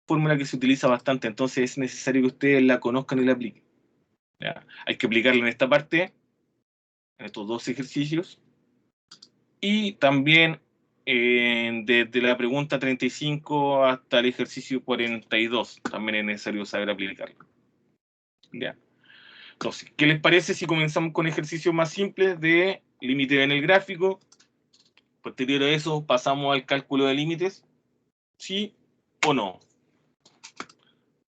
fórmula que se utiliza bastante, entonces es necesario que ustedes la conozcan y la apliquen. ¿Ya? Hay que aplicarla en esta parte, en estos dos ejercicios, y también desde la pregunta 35 hasta el ejercicio 42, también es necesario saber aplicarlo. ¿Ya? Entonces, ¿qué les parece si comenzamos con ejercicios más simples de límite en el gráfico? Posterior a eso, pasamos al cálculo de límites. ¿Sí o no?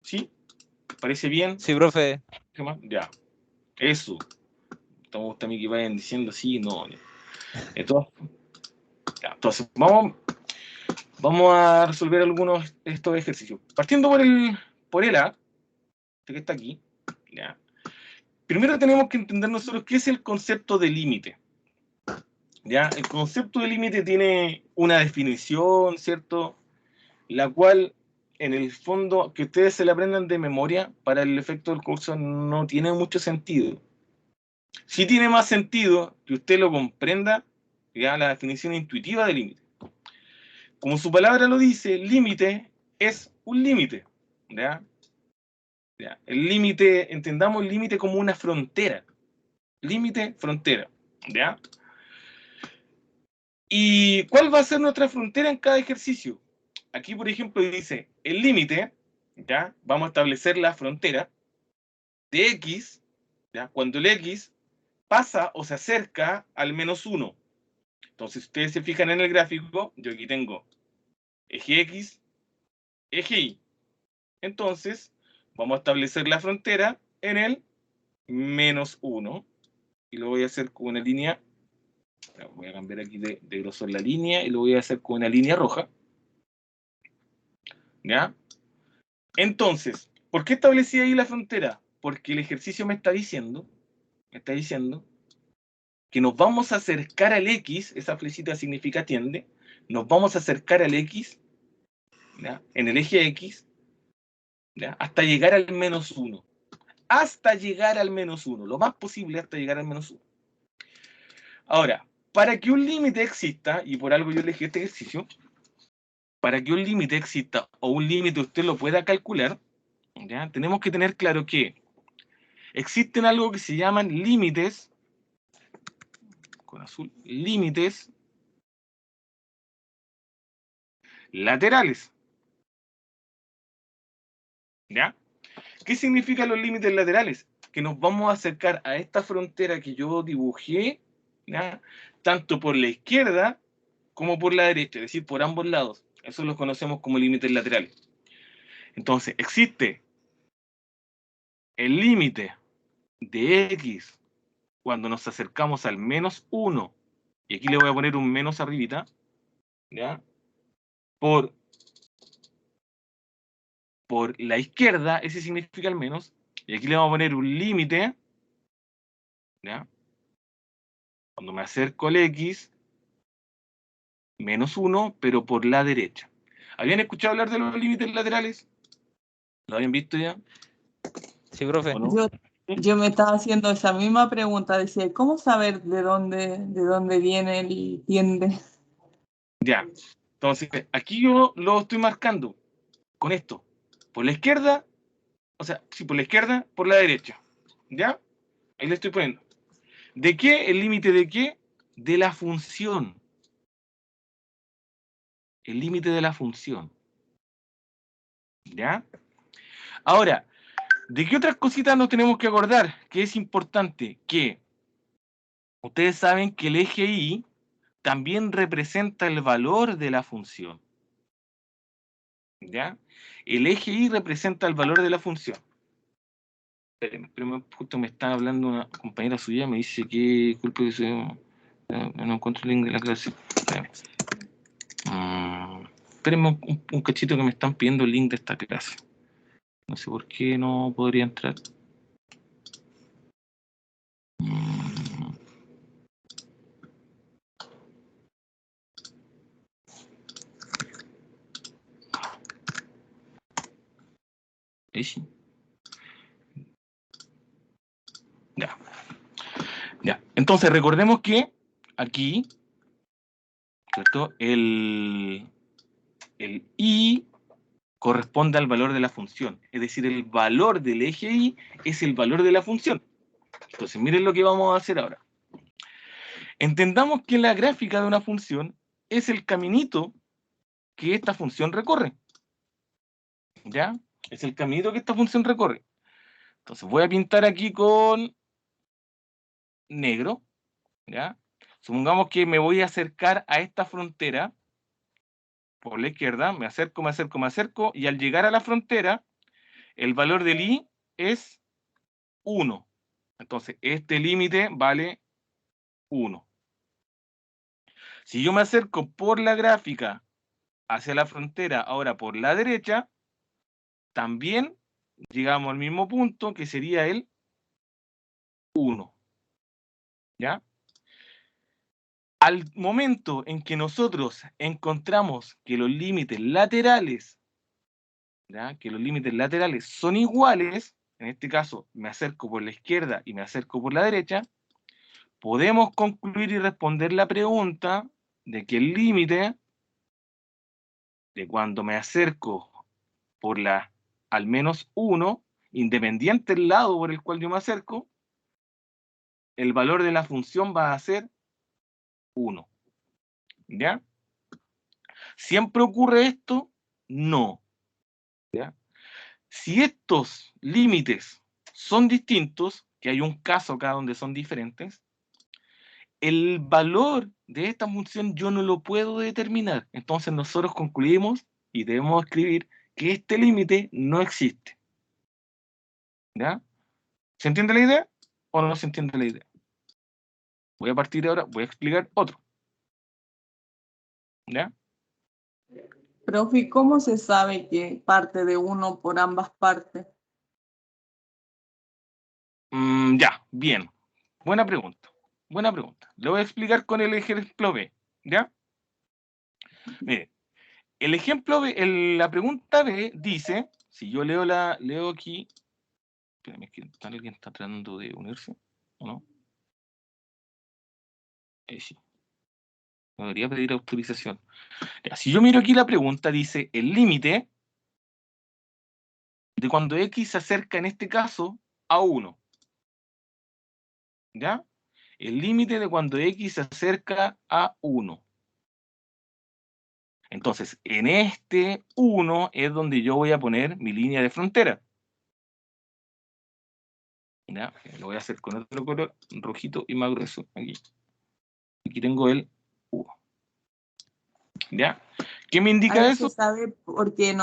¿Sí? ¿Parece bien? Sí, profe. ¿Qué más? Ya. Eso. Estamos también que vayan diciendo sí, no. Entonces, vamos a resolver algunos de estos ejercicios. Partiendo por el A, que está aquí. ¿Ya? Primero tenemos que entender nosotros qué es el concepto de límite. ¿Ya? El concepto de límite tiene una definición, ¿cierto? La cual, en el fondo, que ustedes se la aprendan de memoria para el efecto del curso no tiene mucho sentido. Sí tiene más sentido que usted lo comprenda, ya, la definición intuitiva de límite. Como su palabra lo dice, límite es un límite. ¿Ya? ¿Ya? El límite, entendamos el límite como una frontera. Límite, frontera. ¿Ya? ¿Y cuál va a ser nuestra frontera en cada ejercicio? Aquí, por ejemplo, dice el límite, ¿ya? Vamos a establecer la frontera de x, ¿ya? Cuando el x pasa o se acerca al -1. Entonces, si ustedes se fijan en el gráfico, yo aquí tengo eje x, eje y. Entonces, vamos a establecer la frontera en el -1. Y lo voy a hacer con una línea. Voy a cambiar aquí de grosor la línea y lo voy a hacer con una línea roja. ¿Ya? Entonces, ¿por qué establecí ahí la frontera? Porque el ejercicio me está diciendo que nos vamos a acercar al x, esa flechita significa tiende, nos vamos a acercar al x, ¿ya? En el eje x, ¿ya? Hasta llegar al -1. Hasta llegar al -1, lo más posible hasta llegar al -1. Ahora, para que un límite exista, y por algo yo elegí este ejercicio, para que un límite exista o un límite usted lo pueda calcular, ¿ya? Tenemos que tener claro que existen algo que se llaman límites, con azul, límites laterales. ¿Ya? ¿Qué significan los límites laterales? Que nos vamos a acercar a esta frontera que yo dibujé, ¿ya? Tanto por la izquierda como por la derecha, es decir, por ambos lados. Eso los conocemos como límites laterales. Entonces, existe el límite de x cuando nos acercamos al -1, y aquí le voy a poner un menos arribita, ¿ya? Por la izquierda, ese significa el menos, y aquí le vamos a poner un límite, ¿ya? Cuando me acerco al x, -1, pero por la derecha. ¿Habían escuchado hablar de los límites laterales? ¿Lo habían visto ya? Sí, profe. ¿O no? Yo me estaba haciendo esa misma pregunta, decía, ¿cómo saber de dónde viene el tiende? Ya. Entonces, aquí yo lo estoy marcando con esto. Por la izquierda, o sea, sí, por la izquierda, por la derecha. ¿Ya? Ahí le estoy poniendo. ¿De qué? ¿El límite de qué? De la función. El límite de la función. ¿Ya? Ahora, ¿de qué otras cositas nos tenemos que acordar? Que es importante que ustedes saben que el eje Y también representa el valor de la función. ¿Ya? El eje Y representa el valor de la función. Espérenme, justo me está hablando una compañera suya, me dice que disculpe que no encuentro el link de la clase. Espérenme un cachito que me están pidiendo el link de esta clase. No sé por qué no podría entrar. Ahí sí. Ya. Ya. Entonces, recordemos que aquí, ¿cierto? El I corresponde al valor de la función. Es decir, el valor del eje Y es el valor de la función. Entonces, miren lo que vamos a hacer ahora. Entendamos que la gráfica de una función es el caminito que esta función recorre. ¿Ya? Es el caminito que esta función recorre. Entonces, voy a pintar aquí con negro. ¿Ya? Supongamos que me voy a acercar a esta frontera por la izquierda, me acerco, me acerco, me acerco, y al llegar a la frontera, el valor del I es 1. Entonces, este límite vale 1. Si yo me acerco por la gráfica hacia la frontera, ahora por la derecha, también llegamos al mismo punto, que sería el 1. ¿Ya? Al momento en que nosotros encontramos que los límites laterales, ¿ya?, que los límites laterales son iguales, en este caso me acerco por la izquierda y me acerco por la derecha, podemos concluir y responder la pregunta de que el límite de cuando me acerco por la al menos 1, independiente del lado por el cual yo me acerco, el valor de la función va a ser 1. ¿Ya? ¿Siempre ocurre esto? No. ¿Ya? Si estos límites son distintos, que hay un caso acá donde son diferentes, el valor de esta función yo no lo puedo determinar. Entonces nosotros concluimos y debemos escribir que este límite no existe. ¿Ya? ¿Se entiende la idea o no se entiende la idea? Voy a partir de ahora, voy a explicar otro. ¿Ya? Profe, ¿y cómo se sabe que parte de 1 por ambas partes? Ya, bien. Buena pregunta. Buena pregunta. Le voy a explicar con el ejemplo B. ¿Ya? Mire, el ejemplo B, la pregunta B dice, si yo leo aquí, espérame, que alguien está tratando de unirse, ¿o no? Sí. Me debería pedir autorización. Ya, si yo miro aquí la pregunta, dice el límite de cuando X se acerca, en este caso, a 1. ¿Ya? El límite de cuando X se acerca a 1. Entonces, en este 1 es donde yo voy a poner mi línea de frontera. ¿Ya? Lo voy a hacer con otro color, rojito y más grueso. Aquí tengo el 1. ¿Ya? ¿Qué me indica Ahí eso? se sabe porque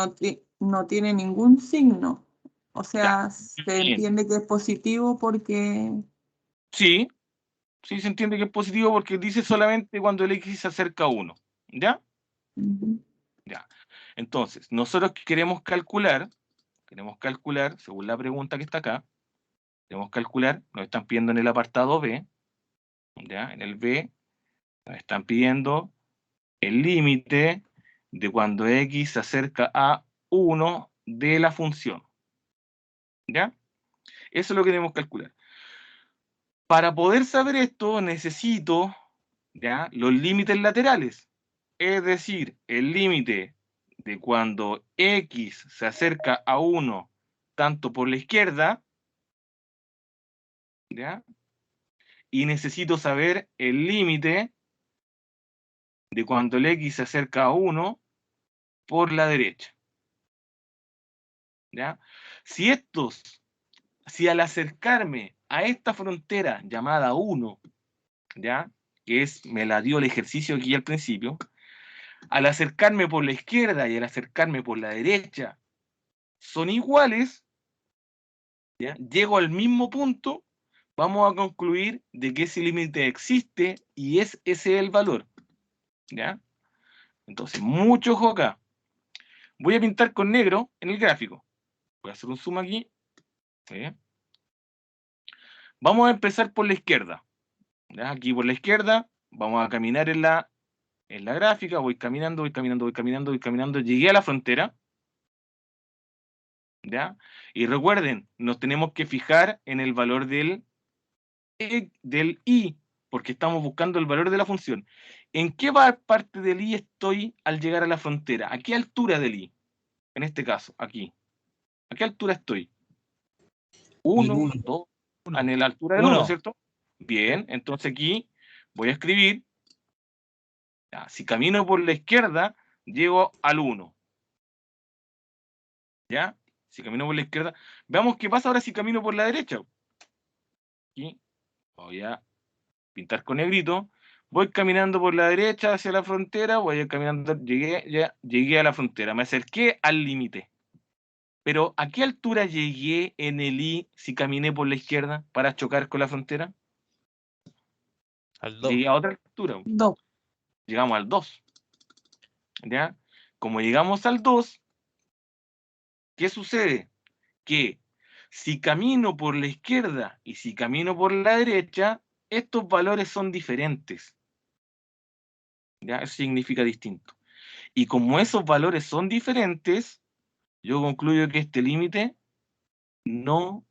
no tiene ningún signo. O Ya. sea, se Bien. entiende que es positivo porque... Sí, sí se entiende que es positivo porque dice solamente cuando el X se acerca a 1. ¿Ya? Ya. Entonces, nosotros queremos calcular, según la pregunta que está acá, queremos calcular, nos están pidiendo en el apartado B, ¿ya? En el B nos están pidiendo el límite de cuando X se acerca a 1 de la función. ¿Ya? Eso es lo que queremos calcular. Para poder saber esto, necesito, ¿ya?, los límites laterales. Es decir, el límite de cuando X se acerca a 1 tanto por la izquierda, ¿ya? Y necesito saber el límite de cuando el X se acerca a 1 por la derecha. ¿Ya? Si al acercarme a esta frontera llamada 1, ¿ya?, que me la dio el ejercicio aquí al principio, al acercarme por la izquierda y al acercarme por la derecha son iguales, ¿ya?, llego al mismo punto, vamos a concluir de que ese límite existe y es ese el valor. ¿Ya? Entonces, mucho ojo acá. Voy a pintar con negro en el gráfico. Voy a hacer un zoom aquí. ¿Sí? Vamos a empezar por la izquierda. ¿Ya? Aquí por la izquierda, vamos a caminar en la gráfica, voy caminando, voy caminando, voy caminando, voy caminando, llegué a la frontera. ¿Ya? Y recuerden, nos tenemos que fijar en el valor del I, porque estamos buscando el valor de la función. ¿En qué parte del I estoy al llegar a la frontera? ¿A qué altura del I? en este caso, aquí. ¿A qué altura estoy? En el 1, uno. 2, Uno. en la altura del 1, Uno. ¿cierto? Bien, entonces aquí voy a escribir, ya, si camino por la izquierda, llego al 1. ¿Ya? Si camino por la izquierda. Veamos qué pasa ahora si camino por la derecha. Aquí voy a pintar con negrito. Voy caminando por la derecha hacia la frontera, voy caminando, llegué a la frontera, me acerqué al límite. Pero ¿a qué altura llegué en el I si caminé por la izquierda para chocar con la frontera? Al 2. Llegué a otra altura. 2. Llegamos al 2. ¿Ya? Como llegamos al 2, ¿qué sucede? Que si camino por la izquierda y si camino por la derecha, estos valores son diferentes. ¿Ya? Eso significa distinto. Y como esos valores son diferentes, yo concluyo que este límite no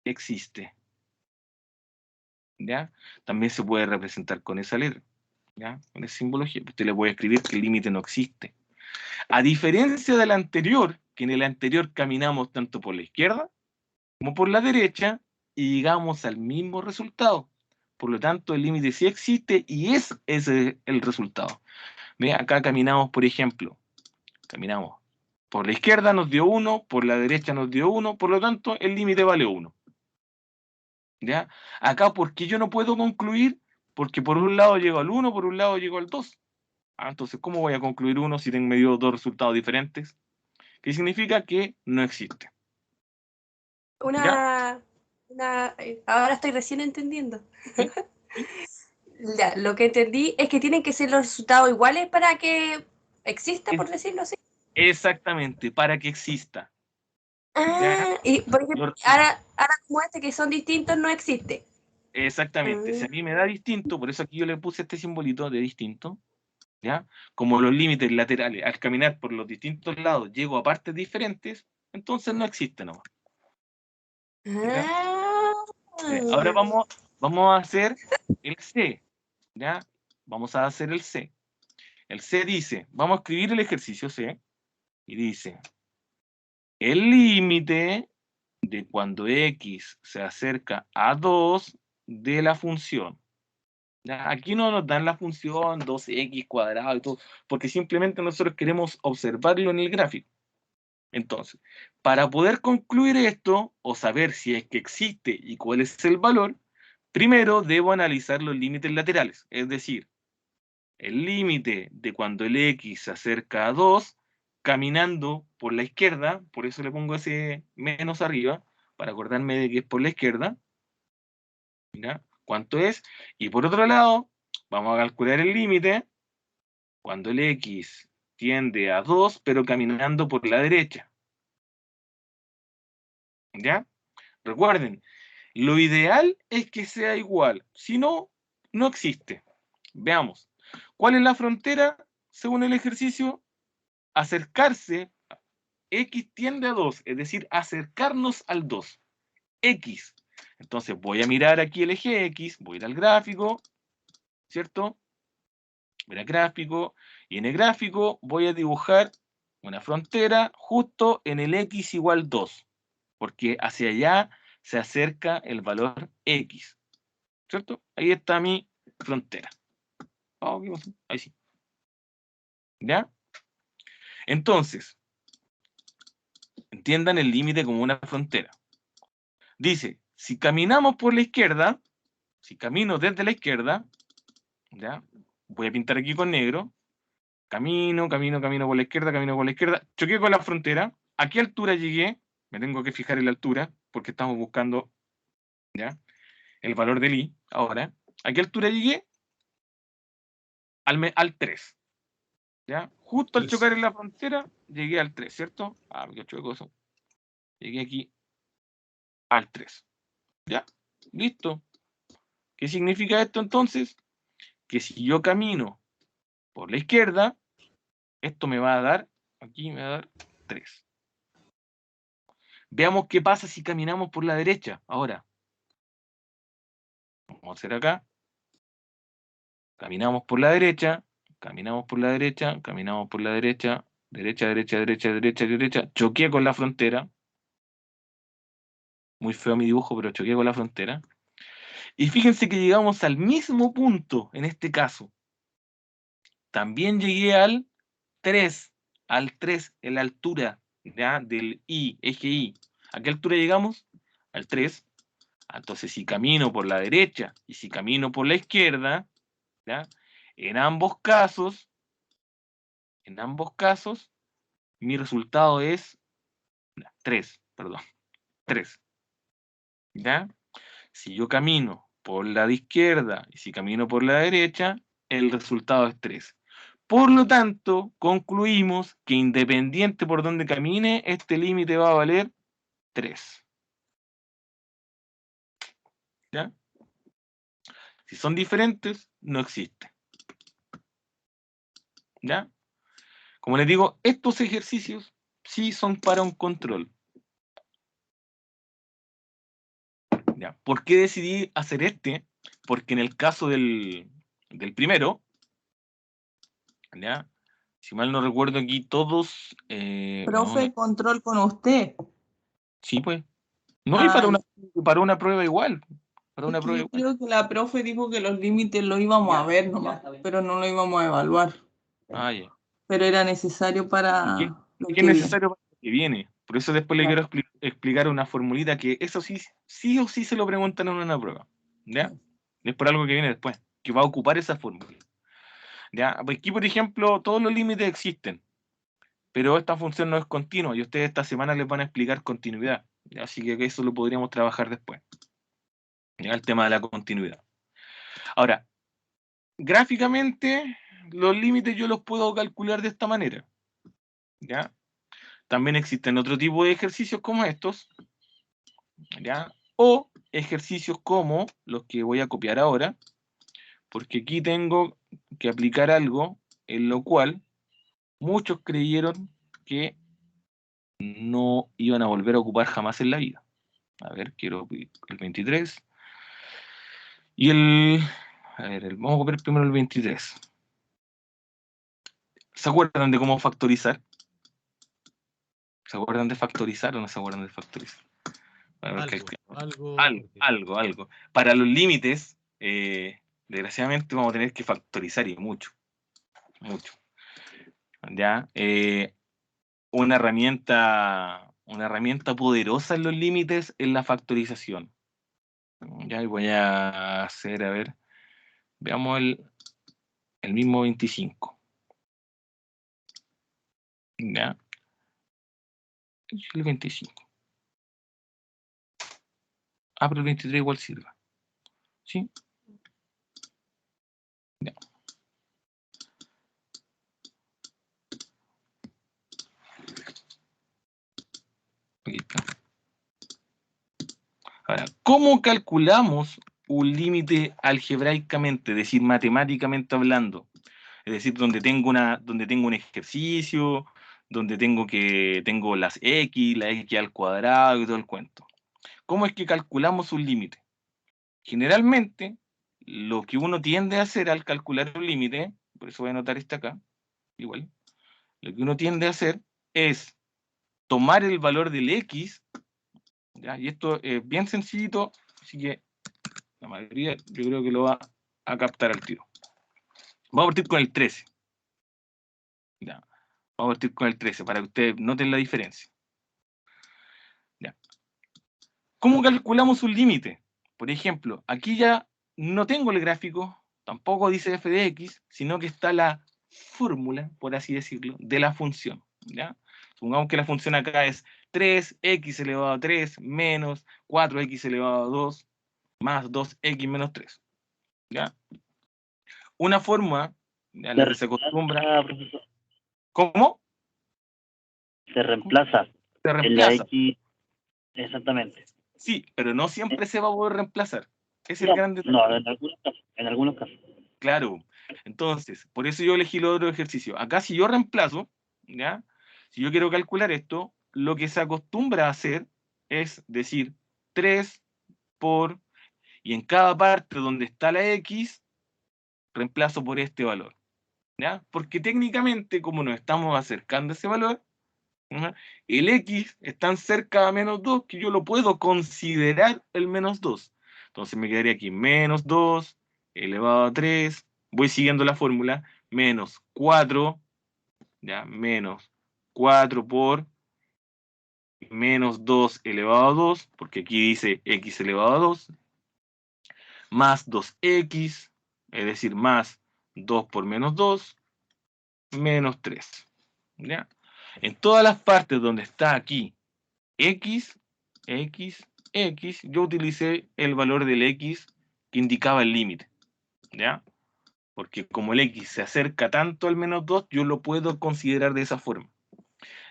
existe. ¿Ya? También se puede representar con esa letra, ¿ya? Con esa simbología. Usted le puede escribir que el límite no existe. A diferencia del anterior, que en el anterior caminamos tanto por la izquierda como por la derecha y llegamos al mismo resultado. Por lo tanto, el límite sí existe y es ese el resultado. ¿Ve? Acá caminamos, por ejemplo, caminamos por la izquierda nos dio 1, por la derecha nos dio 1, por lo tanto, el límite vale 1. ¿Ya? Acá, ¿por qué yo no puedo concluir? Porque por un lado llego al 1, por un lado llego al 2. Entonces, ¿cómo voy a concluir uno si tengo medio dos resultados diferentes? ¿Qué significa? Que no existe. ¿Ya? Ahora estoy recién entendiendo. ¿Sí? ¿Sí? Ya, lo que entendí es que tienen que ser los resultados iguales para que exista, por decirlo así. Exactamente, para que exista. ¿Ya? Y por ejemplo, ahora como que son distintos, no existe. Exactamente, si a mí me da distinto, por eso aquí yo le puse este simbolito de distinto, ¿ya? Como los límites laterales, al caminar por los distintos lados, llego a partes diferentes, entonces no existe nomás. ¿Ya? Ahora vamos a hacer el C, ¿ya? Vamos a hacer el C. El C dice, vamos a escribir el ejercicio C, y dice, el límite de cuando x se acerca a 2 de la función. ¿Ya? Aquí no nos dan la función 2x cuadrado y todo, porque simplemente nosotros queremos observarlo en el gráfico. Entonces, para poder concluir esto, o saber si es que existe y cuál es el valor, primero debo analizar los límites laterales, es decir, el límite de cuando el x se acerca a 2, caminando por la izquierda, por eso le pongo ese menos arriba, para acordarme de que es por la izquierda, ¿ya? ¿Cuánto es? Y por otro lado, vamos a calcular el límite cuando el x tiende a 2, pero caminando por la derecha. ¿Ya? Recuerden, lo ideal es que sea igual, si no, no existe. Veamos, ¿cuál es la frontera según el ejercicio? Acercarse, x tiende a 2, es decir, acercarnos al 2. X. Entonces voy a mirar aquí el eje X, voy a ir al gráfico, ¿cierto? Voy al gráfico, y en el gráfico voy a dibujar una frontera justo en el X igual 2, porque hacia allá se acerca el valor X, ¿cierto? Ahí está mi frontera. Ahí sí. ¿Ya? Entonces, entiendan el límite como una frontera. Dice, si caminamos por la izquierda, si camino desde la izquierda, ¿ya? Voy a pintar aquí con negro, camino por la izquierda, choqué con la frontera, ¿a qué altura llegué? Me tengo que fijar en la altura, porque estamos buscando, ¿ya? El valor del I, ahora, ¿a qué altura llegué? Al 3, ¿ya? Justo al chocar en la frontera, llegué al 3, ¿cierto? Qué chuecoso. Llegué aquí al 3, ¿ya? Listo. ¿Qué significa esto entonces? Que si yo camino por la izquierda, esto me va a dar, aquí me va a dar 3. Veamos qué pasa si caminamos por la derecha. Ahora, vamos a hacer acá. Caminamos por la derecha, caminamos por la derecha, caminamos por la derecha, derecha, derecha, derecha, derecha, derecha, choqué con la frontera. Muy feo mi dibujo, pero choqué con la frontera. Y fíjense que llegamos al mismo punto en este caso. También llegué al 3 en la altura, ¿ya? Del I, eje I. ¿A qué altura llegamos? Al 3. Entonces, si camino por la derecha y si camino por la izquierda, ¿ya? En ambos casos, mi resultado es 3, perdón, 3. ¿Ya? Si yo camino por la de izquierda y si camino por la derecha, el resultado es 3. Por lo tanto, concluimos que independiente por donde camine, este límite va a valer 3. ¿Ya? Si son diferentes, no existe. ¿Ya? Como les digo, estos ejercicios sí son para un control. ¿Ya? ¿Por qué decidí hacer este? Porque en el caso del primero, ¿ya? Si mal no recuerdo aquí todos... Profe, control con usted. sí, pues. No, y para una prueba igual. Para una prueba Yo igual. creo que la profe dijo que los límites los íbamos a ver nomás, pero no lo íbamos a evaluar. Ah, ya. Pero era necesario para lo ¿Qué que es viene. necesario para lo que viene? Por eso después le quiero explicar una formulita que eso sí, sí o sí se lo preguntan en una prueba. ¿Ya? Es por algo que viene después, que va a ocupar esa fórmula. ¿Ya? Aquí, por ejemplo, todos los límites existen, pero esta función no es continua y ustedes esta semana les van a explicar continuidad. ¿Ya? Así que eso lo podríamos trabajar después. ¿Ya? El tema de la continuidad. Ahora, gráficamente, los límites yo los puedo calcular de esta manera. ¿Ya? También existen otro tipo de ejercicios como estos, ¿ya? O ejercicios como los que voy a copiar ahora, porque aquí tengo que aplicar algo en lo cual muchos creyeron que no iban a volver a ocupar jamás en la vida. A ver, quiero el 23. Y vamos a copiar primero el 23. ¿Se acuerdan de cómo factorizar? ¿Se acuerdan de factorizar o no se acuerdan de factorizar? Algo. Para los límites, desgraciadamente vamos a tener que factorizar y mucho. ¿Ya? Una herramienta poderosa en los límites es la factorización. Ya, y voy a hacer, a ver, veamos el mismo 25. ¿Ya? El 25. Pero el 23 igual sirve. ¿Sí? Ya. Aquí está. Ahora, ¿cómo calculamos un límite algebraicamente, es decir, matemáticamente hablando? Es decir, donde tengo un ejercicio, donde tengo las x, la x al cuadrado y todo el cuento. ¿Cómo es que calculamos un límite? Generalmente, lo que uno tiende a hacer al calcular un límite, por eso voy a anotar este acá, igual, lo que uno tiende a hacer es tomar el valor del x, ¿ya? Y esto es bien sencillito, así que la mayoría yo creo que lo va a captar al tiro. Vamos a partir con el 13. Ya. Vamos a partir con el 13 para que ustedes noten la diferencia. Ya. ¿Cómo calculamos un límite? Por ejemplo, aquí ya no tengo el gráfico, tampoco dice f de x, sino que está la fórmula, por así decirlo, de la función. ¿Ya? Supongamos que la función acá es 3x elevado a 3 menos 4x elevado a 2 más 2x menos 3. ¿Ya? Una forma a la que se acostumbra... Profesor. ¿Cómo? Se reemplaza. Se En la reemplaza. X, exactamente. Sí, pero no siempre se va a poder reemplazar. Es el gran detalle. No, en algunos casos. Claro. Entonces, por eso yo elegí el otro ejercicio. Acá si yo reemplazo, ¿ya? Si yo quiero calcular esto, lo que se acostumbra a hacer es decir 3 por, y en cada parte donde está la X, reemplazo por este valor. ¿ya? Porque técnicamente, como nos estamos acercando a ese valor, ¿ya? El x es tan cerca a menos 2 que yo lo puedo considerar el menos 2. Entonces me quedaría aquí menos 2 elevado a 3, voy siguiendo la fórmula, menos 4, ¿ya? Menos 4 por menos 2 elevado a 2, porque aquí dice x elevado a 2, más 2x, es decir, más 2 por menos 2, menos 3. ¿Ya? En todas las partes donde está aquí x, yo utilicé el valor del x que indicaba el límite. ¿Ya? Porque como el x se acerca tanto al menos 2, yo lo puedo considerar de esa forma.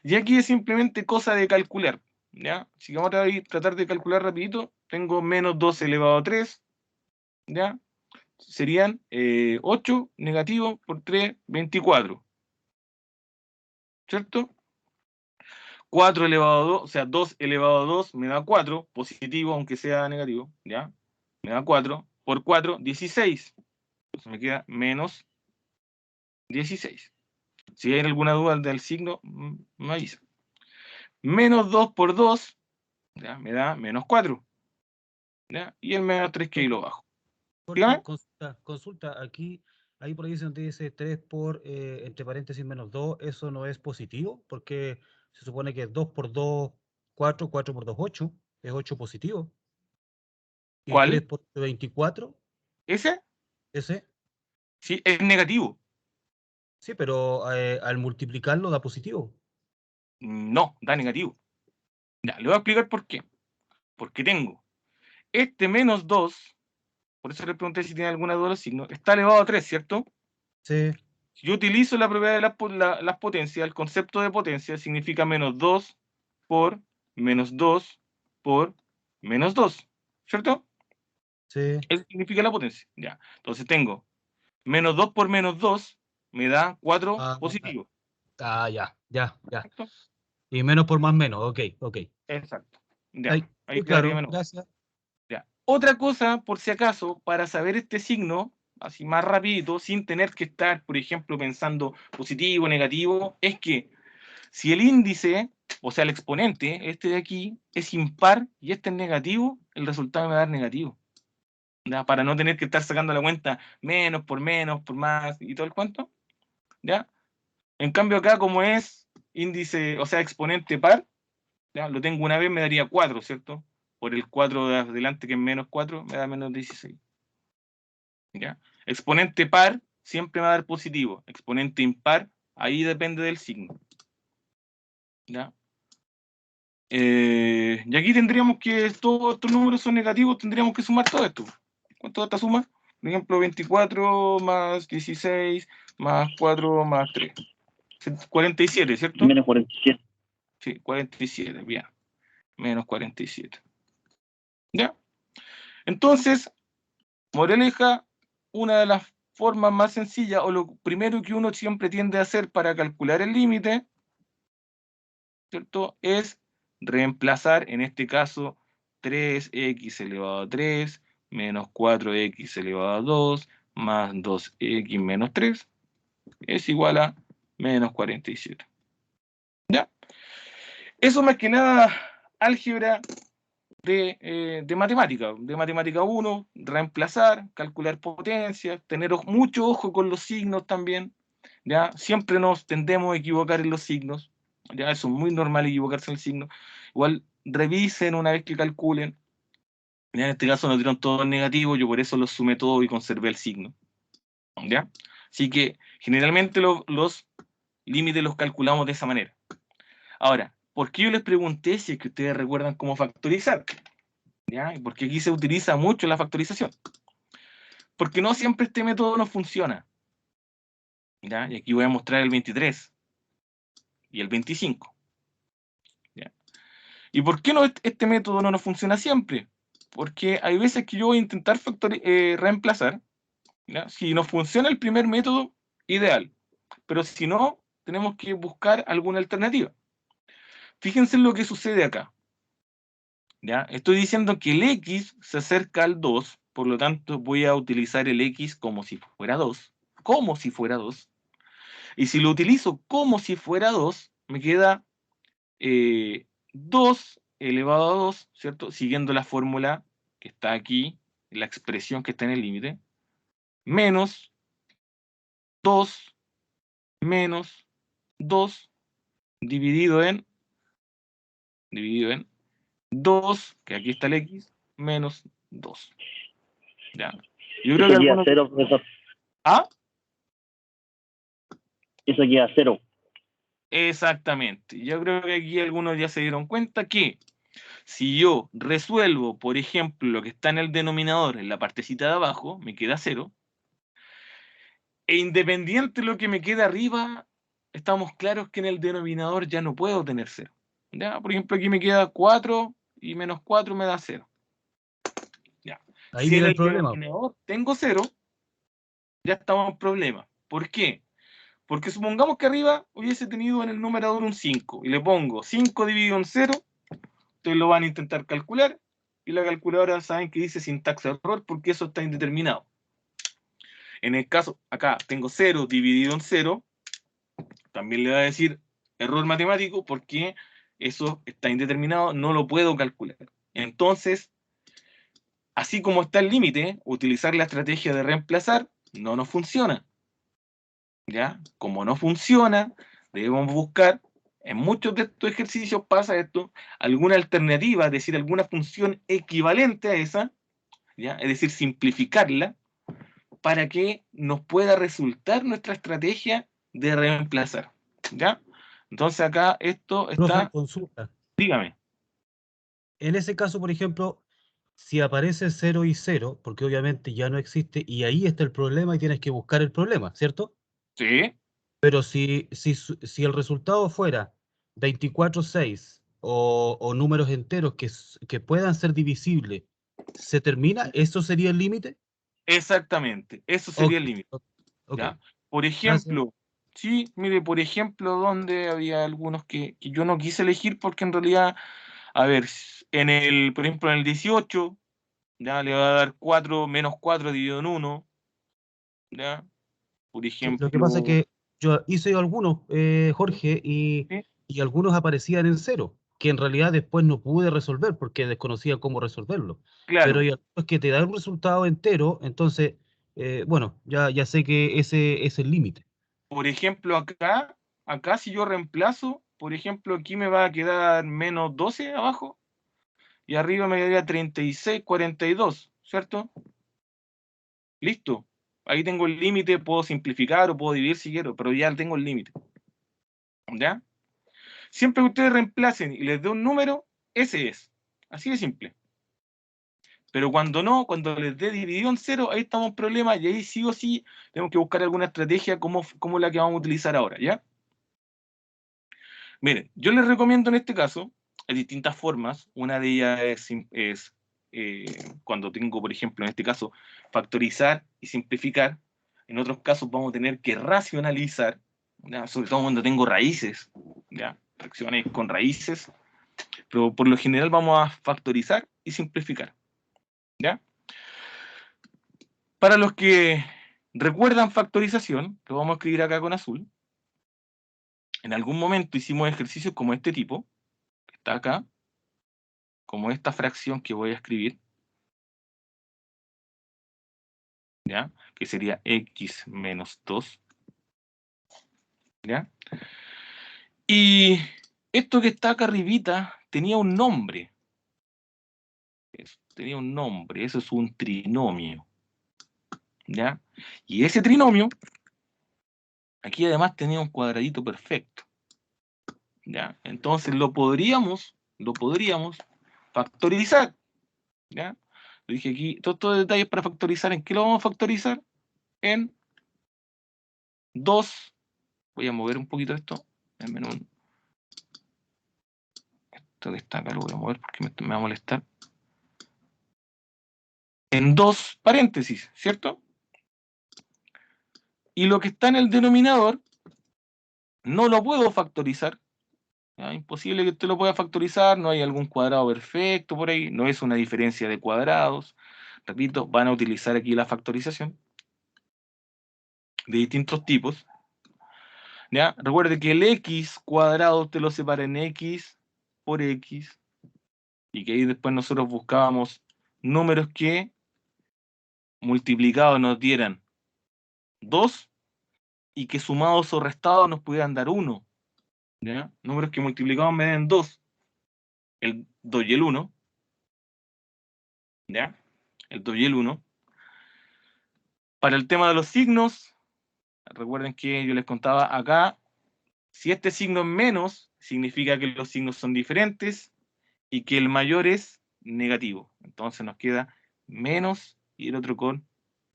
Y aquí es simplemente cosa de calcular. ¿Ya? Si vamos a tratar de calcular rapidito, tengo menos 2 elevado a 3, ¿ya? Serían 8 negativo por 3, 24. ¿Cierto? 4 elevado a 2, o sea, 2 elevado a 2 me da 4, positivo aunque sea negativo, ¿ya? Me da 4, por 4, 16. Entonces me queda menos 16. Si hay alguna duda del signo, me avisa. Menos 2 por 2, ¿ya? Me da menos 4, ¿ya? Y el menos 3 que ahí lo bajo. Jorge, consulta, aquí, ahí por ahí donde dice 3 por, entre paréntesis, menos 2, ¿eso no es positivo? Porque se supone que 2 por 2, 4, 4 por 2, 8, es 8 positivo. Y 3 ¿Cuál? por 24, ¿Ese? ese, Sí, es negativo. sí, pero al multiplicarlo da positivo. No, da negativo. Ya, le voy a explicar por qué. Porque tengo este menos 2, por eso le pregunté si tiene alguna duda de los signos, está elevado a 3, ¿cierto? Sí, Si yo utilizo la propiedad de las potencias, el concepto de potencia significa menos 2 por menos 2 por menos 2, ¿cierto? sí. Eso significa la potencia. Ya. Entonces tengo menos 2 por menos 2 me da 4 Ah, positivo. ya. ¿Correcto? Y menos por más menos, ok. Exacto. Ya. Ahí, Ahí quedaría claro, menos. gracias. Ya. Otra cosa, por si acaso, para saber este signo, así más rapidito, sin tener que estar, por ejemplo, pensando positivo o negativo, es que si el índice, o sea, el exponente, este de aquí, es impar y este es negativo, el resultado me va a dar negativo. ¿Ya? Para no tener que estar sacando la cuenta menos, por más y todo el cuento. ¿Ya? En cambio acá, como es índice, o sea, exponente par, ¿ya? Lo tengo una vez, me daría 4, ¿cierto? Por el 4 de adelante, que es menos 4, me da menos 16. ¿Ya? Exponente par siempre me va a dar positivo. Exponente impar, ahí depende del signo. ¿Ya? Y aquí tendríamos que, todos estos números son negativos, tendríamos que sumar todo esto. ¿Cuánto da esta suma? Por ejemplo, 24 más 16 más 4 más 3. 47, ¿cierto? Menos 47. Sí, 47, bien. Menos 47. ¿Ya? Entonces, moraleja, una de las formas más sencillas, o lo primero que uno siempre tiende a hacer para calcular el límite, ¿cierto? Es reemplazar, en este caso, 3x elevado a 3 menos 4x elevado a 2 más 2x menos 3 es igual a menos 47. ¿Ya? Eso más que nada, álgebra de matemática 1, reemplazar, calcular potencias, tener mucho ojo con los signos también, ¿ya? Siempre nos tendemos a equivocar en los signos, ya eso es muy normal equivocarse en el signo. Igual revisen una vez que calculen, ya en este caso nos dieron todo negativo, yo por eso los sumé todo y conservé el signo, ¿ya? Así que generalmente los límites los calculamos de esa manera. Ahora, ¿por qué yo les pregunté si es que ustedes recuerdan cómo factorizar? ¿Ya? Porque aquí se utiliza mucho la factorización. Porque no siempre este método nos funciona. ¿Ya? Y aquí voy a mostrar el 23 y el 25. ¿Ya? ¿Y por qué no este método no nos funciona siempre? Porque hay veces que yo voy a intentar reemplazar. ¿Ya? Si nos funciona el primer método, ideal. Pero si no, tenemos que buscar alguna alternativa. Fíjense lo que sucede acá. ¿Ya? Estoy diciendo que el x se acerca al 2, por lo tanto voy a utilizar el x como si fuera 2. Como si fuera 2. Y si lo utilizo como si fuera 2, me queda 2 elevado a 2, ¿cierto? Siguiendo la fórmula que está aquí, la expresión que está en el límite, menos 2 menos 2 dividido en 2, que aquí está el x, menos 2. ¿Ya? Yo creo Eso que queda algunos... 0, profesor. ¿Ah? Eso queda 0. Exactamente. Yo creo que aquí algunos ya se dieron cuenta que si yo resuelvo, por ejemplo, lo que está en el denominador, en la partecita de abajo, me queda 0. E independiente de lo que me quede arriba, estamos claros que en el denominador ya no puedo tener 0. ¿Ya? Por ejemplo, aquí me queda 4 y menos 4 me da 0. ¿Ya? Ahí Si en viene el el problema. denominador tengo 0, ya estamos en problema. ¿Por qué? Porque supongamos que arriba hubiese tenido en el numerador un 5 y le pongo 5 dividido en 0, ustedes lo van a intentar calcular y la calculadora saben que dice sintaxis error porque eso está indeterminado. En el caso, acá tengo 0 dividido en 0, también le va a decir error matemático porque eso está indeterminado, no lo puedo calcular. Entonces, así como está el límite, utilizar la estrategia de reemplazar no nos funciona. ¿Ya? Como no funciona, debemos buscar, en muchos de estos ejercicios pasa esto, alguna alternativa, es decir, alguna función equivalente a esa, ¿ya? Es decir, simplificarla, para que nos pueda resultar nuestra estrategia de reemplazar. ¿Ya? Entonces acá esto Profe, está, consulta. dígame. En ese caso, por ejemplo, si aparece 0 y 0, porque obviamente ya no existe, y ahí está el problema y tienes que buscar el problema, ¿cierto? Sí, Pero si el resultado fuera 24,6 o números enteros que puedan ser divisibles, ¿se termina? ¿Eso sería el límite? exactamente, eso sería Ok, el límite. ok, ¿Ya? Por gracias. ejemplo, sí, mire, por ejemplo, donde había algunos que yo no quise elegir porque en realidad, a ver, por ejemplo, en el 18, ya le va a dar 4 menos 4 dividido en 1, ¿ya? Por Sí, lo que pasa es ejemplo, que yo hice algunos, Jorge, ¿sí? y algunos aparecían en 0, que en realidad después no pude resolver porque desconocía cómo resolverlo. Pero Claro, hay algunos que te dan un resultado entero, entonces, bueno, ya sé que ese es el límite. por ejemplo, acá si yo reemplazo, por ejemplo, aquí me va a quedar menos 12 abajo y arriba me quedaría 36, 42, ¿cierto? Listo. Ahí tengo el límite, puedo simplificar o puedo dividir si quiero, pero ya tengo el límite. ¿Ya? Siempre que ustedes reemplacen y les dé un número, ese es. Así de simple. Pero cuando no, cuando les dé dividido en 0, ahí estamos en problema y ahí sí o sí tenemos que buscar alguna estrategia como la que vamos a utilizar ahora, ¿ya? Miren, yo les recomiendo en este caso, hay distintas formas. Una de ellas es cuando tengo, por ejemplo, en este caso, factorizar y simplificar. En otros casos vamos a tener que racionalizar, ¿ya? Sobre todo cuando tengo raíces, ¿ya? Fracciones con raíces. Pero por lo general vamos a factorizar y simplificar, ¿ya? Para los que recuerdan factorización, lo vamos a escribir acá con azul. En algún momento hicimos ejercicios como este tipo, que está acá, como esta fracción que voy a escribir, ¿ya? Que sería x menos 2, ¿ya? Y esto que está acá arribita tenía un nombre. Tenía un nombre, eso es un trinomio, ¿ya? Y ese trinomio, aquí además tenía un cuadradito perfecto, ¿ya? Entonces lo podríamos factorizar, ¿ya? Lo dije aquí, todos estos detalles para factorizar. ¿En qué lo vamos a factorizar? En 2. Voy a mover un poquito esto. Esto que está acá lo voy a mover porque me va a molestar. En 2 paréntesis, ¿cierto? Y lo que está en el denominador no lo puedo factorizar. ¿Ya? Imposible que usted lo pueda factorizar, no hay algún cuadrado perfecto por ahí, no es una diferencia de cuadrados. Repito, van a utilizar aquí la factorización de distintos tipos. ¿Ya? Recuerde que el x cuadrado te lo separa en x por x, y que ahí después nosotros buscábamos números que multiplicados nos dieran 2 y que sumados o restados nos pudieran dar 1. ¿Ya? Números que multiplicados me den 2, el 2 y el 1. ¿Ya? El 2 y el 1. Para el tema de los signos, recuerden que yo les contaba acá, si este signo es menos, significa que los signos son diferentes y que el mayor es negativo. Entonces nos queda menos y el otro con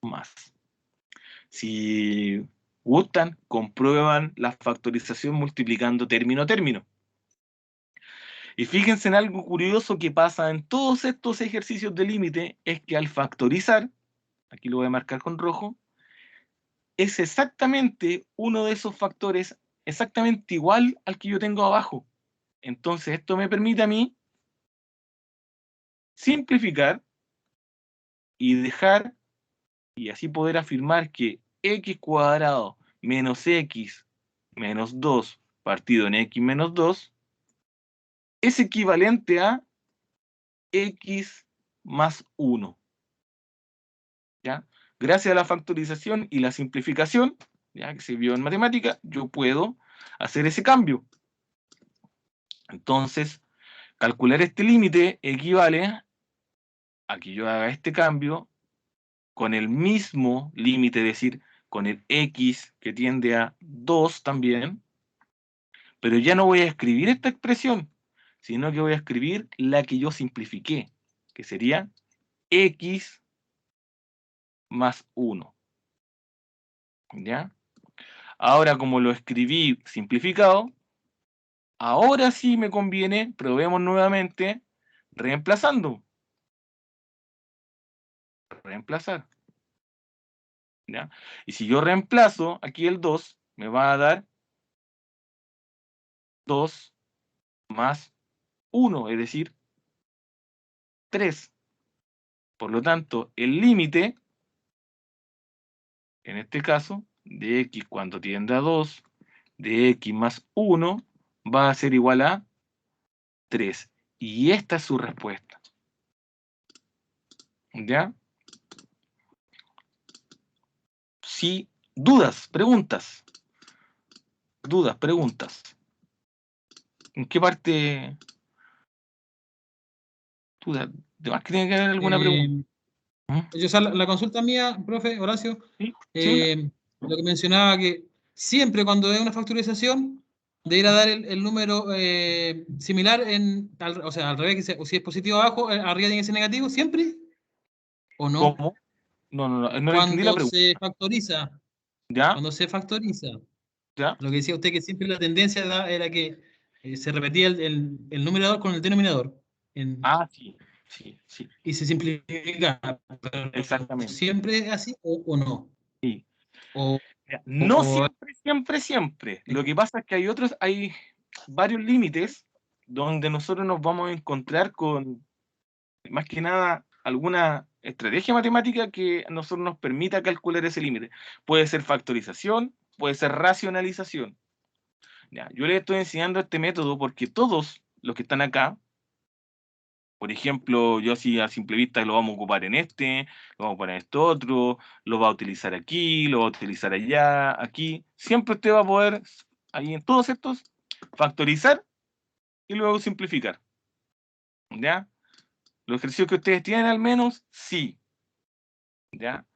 más. Si gustan, comprueban la factorización multiplicando término a término. Y fíjense en algo curioso que pasa en todos estos ejercicios de límite, es que al factorizar, aquí lo voy a marcar con rojo, es exactamente uno de esos factores exactamente igual al que yo tengo abajo. Entonces esto me permite a mí simplificar y dejar, y así poder afirmar que x cuadrado menos x menos 2 partido en x menos 2 es equivalente a x más 1. ¿Ya? Gracias a la factorización y la simplificación, ya que se vio en matemática, yo puedo hacer ese cambio. Entonces, calcular este límite equivale a que yo haga este cambio con el mismo límite, es decir, con el x que tiende a 2 también, pero ya no voy a escribir esta expresión, sino que voy a escribir la que yo simplifiqué, que sería x más 1. ¿Ya? Ahora, como lo escribí simplificado, ahora sí me conviene, probemos nuevamente, reemplazando. Reemplazar. ¿Ya? Y si yo reemplazo aquí el 2, me va a dar 2 más 1, es decir, 3. Por lo tanto, el límite, en este caso, de x cuando tiende a 2, de x más 1, va a ser igual a 3. Y esta es su respuesta. ¿Ya? Sí, dudas, preguntas. Dudas, preguntas. ¿En qué parte? Dudas. ¿De más que tiene que haber alguna pregunta? O sea, la consulta mía, profe Horacio, Sí, sí. lo que mencionaba que siempre cuando hay una factorización, debería dar el número similar, o sea, al revés, que sea, o si es positivo abajo, arriba tiene que ser negativo, ¿siempre? ¿O no? ¿Cómo? No entendí la Cuando pregunta. se factoriza, ¿Ya? cuando se factoriza, ¿Ya? lo que decía usted que siempre la tendencia era que se repetía el numerador con el denominador. Ah, sí, sí, sí, Y se simplifica. Pero exactamente. ¿siempre es así o no? Sí. O, Mira, no o- siempre. Lo que pasa es que hay varios límites donde nosotros nos vamos a encontrar con, más que nada, alguna estrategia matemática que a nosotros nos permita calcular ese límite. Puede ser factorización, puede ser racionalización. Ya, yo les estoy enseñando este método porque todos los que están acá, por ejemplo, yo así a simple vista lo vamos a ocupar en este, lo vamos a poner en esto otro, lo va a utilizar aquí, lo va a utilizar allá, aquí. Siempre usted va a poder, ahí en todos estos, factorizar y luego simplificar. ¿Ya? Los ejercicios que ustedes tienen al menos, sí. ¿Ya?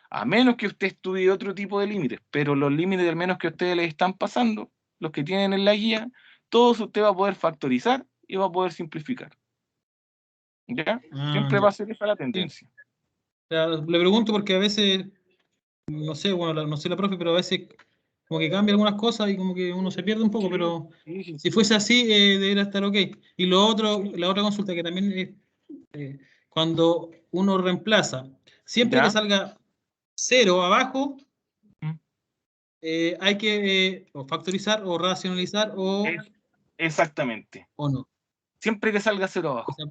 A menos que usted estudie otro tipo de límites, pero los límites al menos que ustedes les están pasando, los que tienen en la guía, todos usted va a poder factorizar y va a poder simplificar. ¿Ya? Siempre va a ser esa la tendencia. O sea, le pregunto porque a veces, no sé, bueno, no sé la profe, pero a veces como que cambia algunas cosas y como que uno se pierde un poco, pero Sí. si fuese así, debería estar ok. Y lo otro, la otra consulta que también es cuando uno reemplaza, siempre ¿Ya? que salga 0 abajo, Mm. hay que o factorizar o racionalizar Exactamente. o no. Siempre que salga 0 O abajo. sea,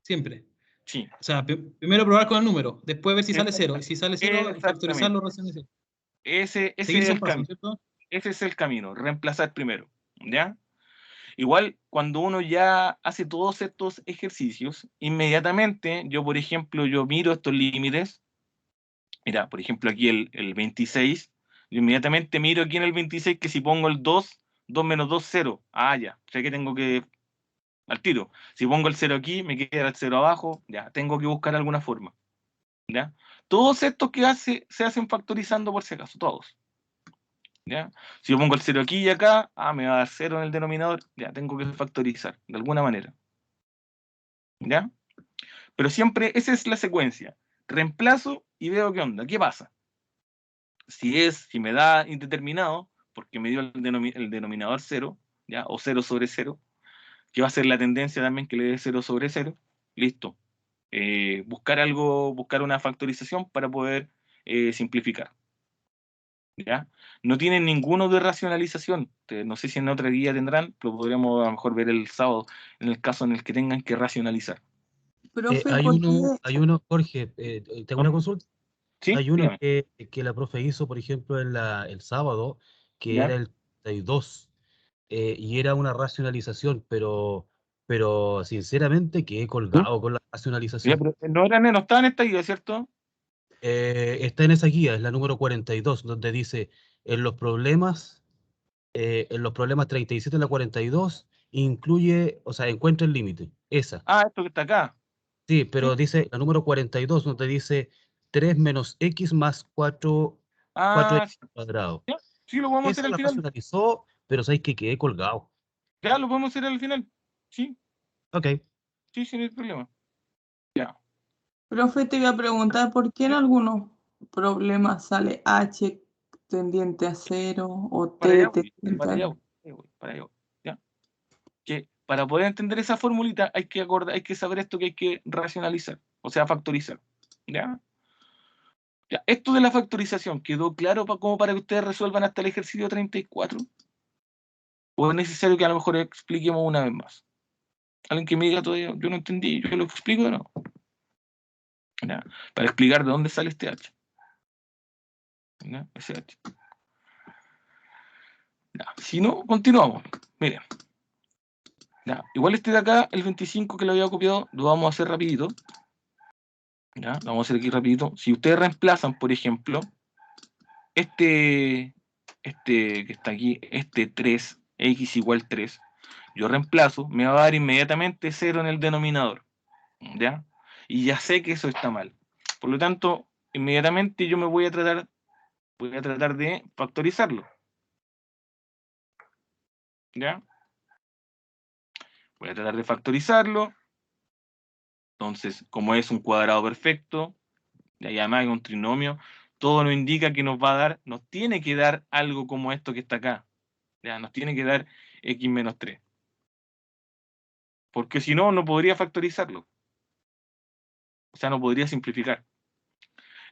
siempre. Sí. O sea, primero probar con el número, después ver si sale 0. Y si sale 0, Exactamente. factorizarlo o racionalizar. Ese es Seguir esos el pasos, cambio. ¿cierto? ese es el camino, reemplazar primero, ¿ya? Igual, cuando uno ya hace todos estos ejercicios, inmediatamente, yo, por ejemplo, yo miro estos límites, mira, por ejemplo, aquí el 26, yo inmediatamente miro aquí en el 26 que si pongo el 2 menos 2, 0. Ah, ya, sé que tengo que, al tiro, si pongo el 0 aquí, me queda el 0 abajo, ya, tengo que buscar alguna forma, ¿ya? Todos estos que se hacen factorizando por si acaso, todos. ¿Ya? Si yo pongo el 0 aquí y acá, me va a dar 0 en el denominador, ya tengo que factorizar de alguna manera. ¿Ya? Pero siempre esa es la secuencia. Reemplazo y veo qué onda, qué pasa. Si me da indeterminado, porque me dio el denominador 0, ¿ya? O 0 sobre 0, que va a ser la tendencia también que le dé 0 sobre 0, listo. Buscar una factorización para poder simplificar. ¿Ya? No tienen ninguno de racionalización. No sé si en otra guía tendrán, pero podríamos a lo mejor ver el sábado en el caso en el que tengan que racionalizar. Profe, Hay ¿por uno, qué? hay uno, Jorge, tengo una consulta. ¿Sí? Hay uno Dígame. que la profe hizo, por ejemplo, el sábado, que ¿Ya? era el 32, y era una racionalización, pero sinceramente quedé ¿Sí? colgado con la Ya, racionalización. pero no estaba en esta guía, ¿cierto? Está en esa guía, es la número 42, donde dice, en los problemas 37 en la 42, incluye, o sea, encuentra el límite, esa. Esto que está acá. Sí, ¿Sí? pero dice la número 42, donde dice 3 menos x más 4 Sí, x cuadrado. ya. Sí, lo podemos hacer Esa al la final. racionalizó, pero sabéis que quedé colgado. Ya, lo podemos hacer al final. Sí, Ok. sí, sin el problema. Ya. Profe, te voy a preguntar por qué en algunos problemas sale H tendiente a 0 o Para allá T voy, tendiente para a allá 0. voy, para allá voy. ¿Ya? Que para poder entender esa formulita hay que saber esto que hay que racionalizar, o sea, factorizar. ¿Ya? Ya, esto de la factorización, ¿quedó claro como para que ustedes resuelvan hasta el ejercicio 34? ¿O es necesario que a lo mejor expliquemos una vez más? Alguien que me diga todavía, yo no entendí, yo lo explico de nuevo. ¿Ya? Para explicar de dónde sale este H. ¿Ya? Ese H. Ya. Si no, continuamos. Miren. Ya. Igual este de acá, el 25 que lo había copiado, lo vamos a hacer rapidito. ¿Ya? Lo vamos a hacer aquí rapidito. Si ustedes reemplazan, por ejemplo, este que está aquí, este 3, x igual 3, yo reemplazo, me va a dar inmediatamente 0 en el denominador, ¿ya? Y ya sé que eso está mal. Por lo tanto, inmediatamente yo voy a tratar de factorizarlo, ¿ya? Voy a tratar de factorizarlo. Entonces, como es un cuadrado perfecto, y además es un trinomio, todo nos indica que nos tiene que dar algo como esto que está acá, ¿ya? Nos tiene que dar x menos 3. Porque si no, no podría factorizarlo. O sea, no podría simplificar.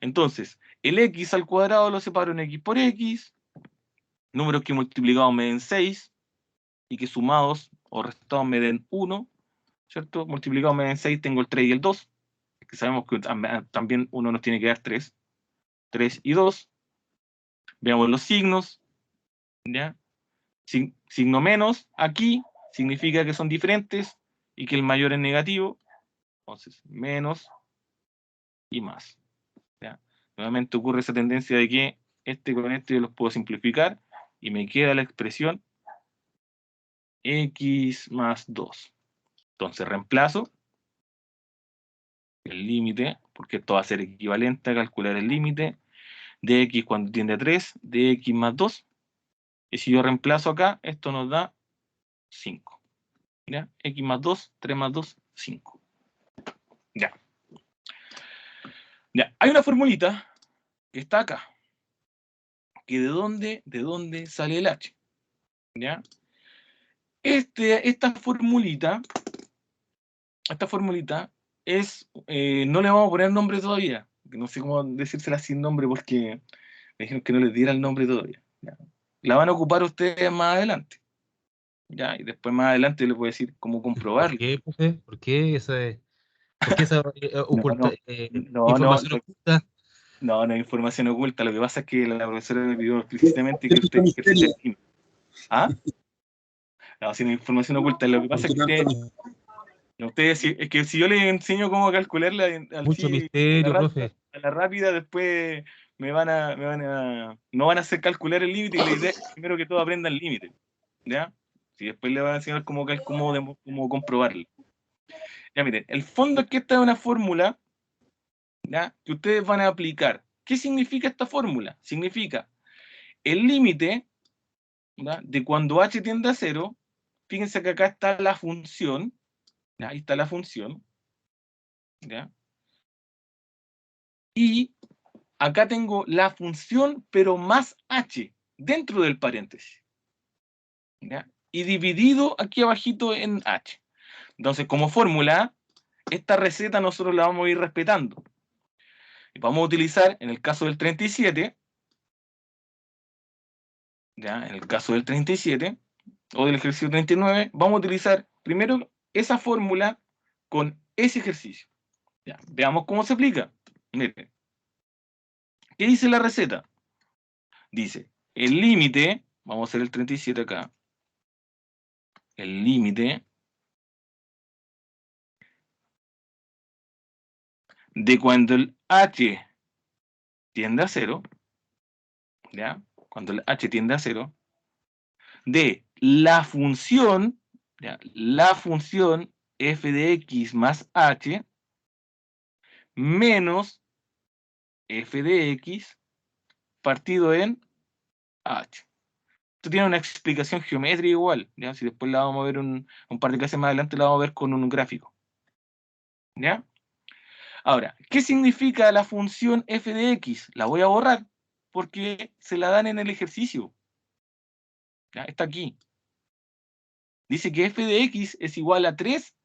Entonces, el x al cuadrado lo separo en x por x, números que multiplicados me den 6, y que sumados o restados me den 1, ¿cierto? Multiplicados me den 6, tengo el 3 y el 2, que sabemos que también uno nos tiene que dar 3. 3 y 2. Veamos los signos, ¿ya? Signo menos aquí significa que son diferentes y que el mayor es negativo. Entonces, menos y más. ¿Ya? Nuevamente ocurre esa tendencia de que con este yo los puedo simplificar y me queda la expresión x más 2. Entonces reemplazo el límite, porque esto va a ser equivalente a calcular el límite de x cuando tiende a 3, de x más 2. Y si yo reemplazo acá, esto nos da 5. ¿Ya? X más 2, 3 más 2, 5. Ya. Ya. Hay una formulita que está acá. Que ¿de dónde sale el h? ¿Ya? Esta formulita es, no le vamos a poner nombre todavía. No sé cómo decírsela sin nombre porque me dijeron que no les diera el nombre todavía. ¿Ya? La van a ocupar ustedes más adelante. ¿Ya? Y después más adelante les voy a decir cómo ¿Por comprobarlo. qué, profe? ¿Por qué esa No, oculta, no, información oculta? No, no hay información oculta. Lo que pasa es que la profesora me pidió explícitamente que usted Tanto ejercite misterio. el límite. ¿Ah? No, si no hay información oculta. Lo que pasa es que ustedes, es que si yo les enseño cómo calcularla Mucho así, misterio, profe. a la rápida, después no van a hacer calcular el límite, y la idea es que primero que todo aprendan el límite. ¿Ya? Si después le van a enseñar cómo comprobarlo. Ya miren, el fondo es que esta es una fórmula, ¿ya?, que ustedes van a aplicar. ¿Qué significa esta fórmula? Significa el límite, ¿ya?, de cuando h tiende a 0. Fíjense que acá está la función, ¿ya? Ahí está la función, ¿ya? Y acá tengo la función, pero más h, dentro del paréntesis, ¿ya? Y dividido aquí abajito en h. Entonces, como fórmula, esta receta nosotros la vamos a ir respetando. Y vamos a utilizar, en el caso del 37, ¿ya?, en el caso del 37, o del ejercicio 39, vamos a utilizar primero esa fórmula con ese ejercicio. Ya, veamos cómo se aplica. Miren, ¿qué dice la receta? Dice, el límite, vamos a hacer el 37 acá, el límite de cuando el h tiende a 0, ¿ya?, cuando el h tiende a 0, de la función, ¿ya?, la función f de x más h menos f de x partido en h. Esto tiene una explicación geométrica igual, ¿ya? Si después la vamos a ver un par de clases más adelante, la vamos a ver con un gráfico, ¿ya? Ahora, ¿qué significa la función f de x? La voy a borrar porque se la dan en el ejercicio, ¿ya? Está aquí. Dice que f de x es igual a 3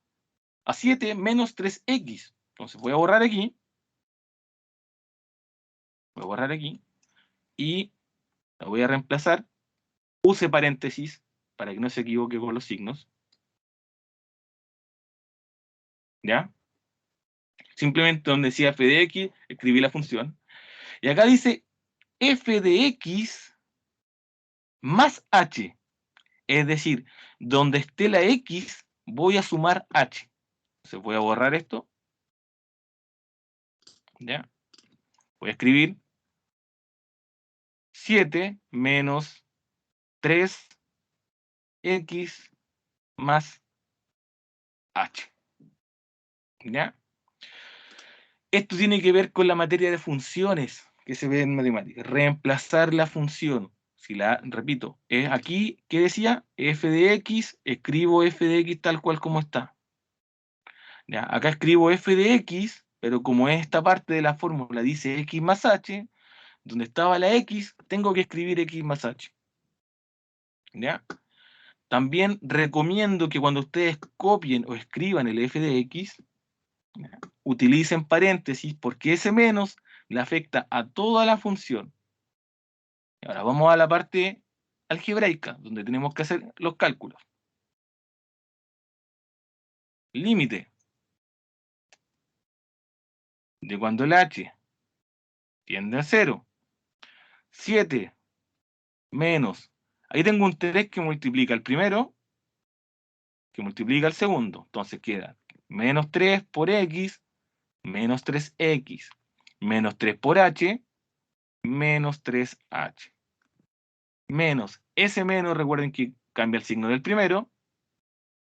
a 7 menos 3x. Entonces voy a borrar aquí. Voy a borrar aquí. Y la voy a reemplazar. Use paréntesis para que no se equivoque con los signos, ¿ya? Simplemente donde decía f de x, escribí la función. Y acá dice f de x más h. Es decir, donde esté la x, voy a sumar h. Entonces voy a borrar esto, ¿ya? Voy a escribir 7 menos 3x más h, ¿ya? Esto tiene que ver con la materia de funciones que se ve en matemáticas. Reemplazar la función. Si la repito, aquí, ¿qué decía? F de x, escribo f de x tal cual como está. ¿Ya? Acá escribo f de x, pero como esta parte de la fórmula dice x más h, donde estaba la x, tengo que escribir x más h. ¿Ya? También recomiendo que cuando ustedes copien o escriban el f de x, ¿ya?, utilicen paréntesis, porque ese menos le afecta a toda la función. Ahora vamos a la parte algebraica, donde tenemos que hacer los cálculos. Límite de cuando el h tiende a 0. 7 menos, ahí tengo un 3 que multiplica el primero, que multiplica el segundo. Entonces queda menos 3 por x, menos 3x, menos 3 por h, menos 3h. Menos ese menos, recuerden que cambia el signo del primero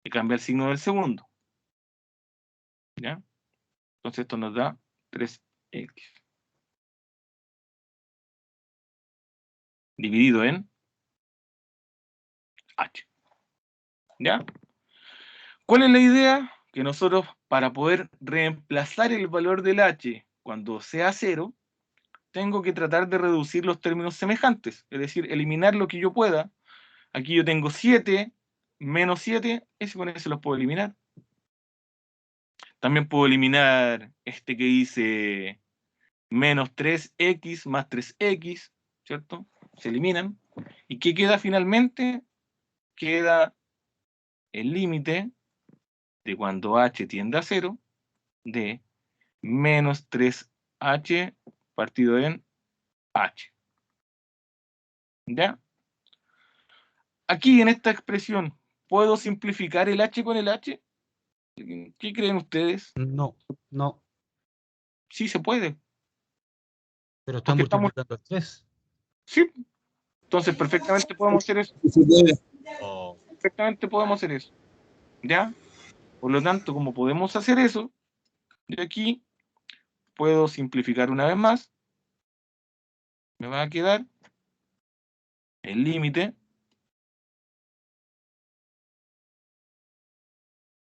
y cambia el signo del segundo, ¿ya? Entonces esto nos da 3x. Dividido en h, ¿ya? ¿Cuál es la idea? Que nosotros, para poder reemplazar el valor del h cuando sea 0, tengo que tratar de reducir los términos semejantes, es decir, eliminar lo que yo pueda. Aquí yo tengo 7 menos 7, con eso los puedo eliminar. También puedo eliminar este que dice menos 3x más 3x, ¿cierto? Se eliminan. ¿Y qué queda finalmente? Queda el límite de cuando h tiende a 0 de menos 3h partido en h. ¿Ya? Aquí en esta expresión, ¿puedo simplificar el h con el h? ¿Qué creen ustedes? No, no, Sí se puede. pero está Porque estamos... multiplicando el 3. Sí. Entonces perfectamente podemos hacer eso. Oh. Perfectamente podemos hacer eso. ¿Ya? Por lo tanto, como podemos hacer eso, de aquí puedo simplificar una vez más. Me va a quedar el límite,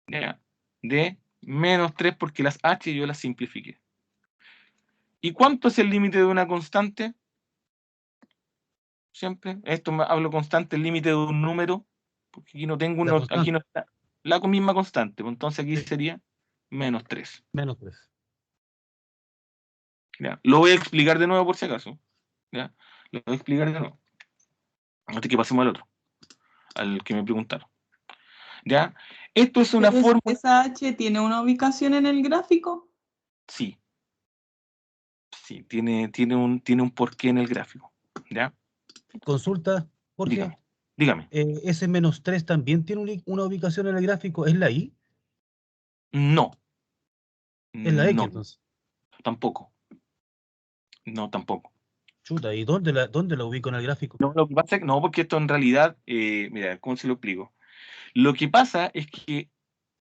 ¿ya?, de menos 3 porque las h yo las simplifiqué. ¿Y cuánto es el límite de una constante? Siempre, hablo constante, el límite de un número, porque aquí no tengo La uno, constante. aquí no está la misma constante, pues entonces aquí Sí. sería menos 3. Menos 3. ¿Ya? Lo voy a explicar de nuevo por si acaso. ¿Ya? Lo voy a explicar de nuevo. Antes que pasemos al otro, al que me preguntaron. ¿Ya? Esto es una Pero fórmula. ¿esa H tiene una ubicación en el gráfico? Sí. Sí, tiene un porqué en el gráfico. ¿Ya? Consulta, Jorge. Dígame. ¿Ese menos 3 también tiene una ubicación en el gráfico? ¿Es la I? No. ¿Es la X No, entonces? tampoco. No, tampoco. Chuta, ¿y dónde la ubico en el gráfico? No, lo que pasa es que no, porque esto en realidad, mira, ¿cómo se lo explico? Lo que pasa es que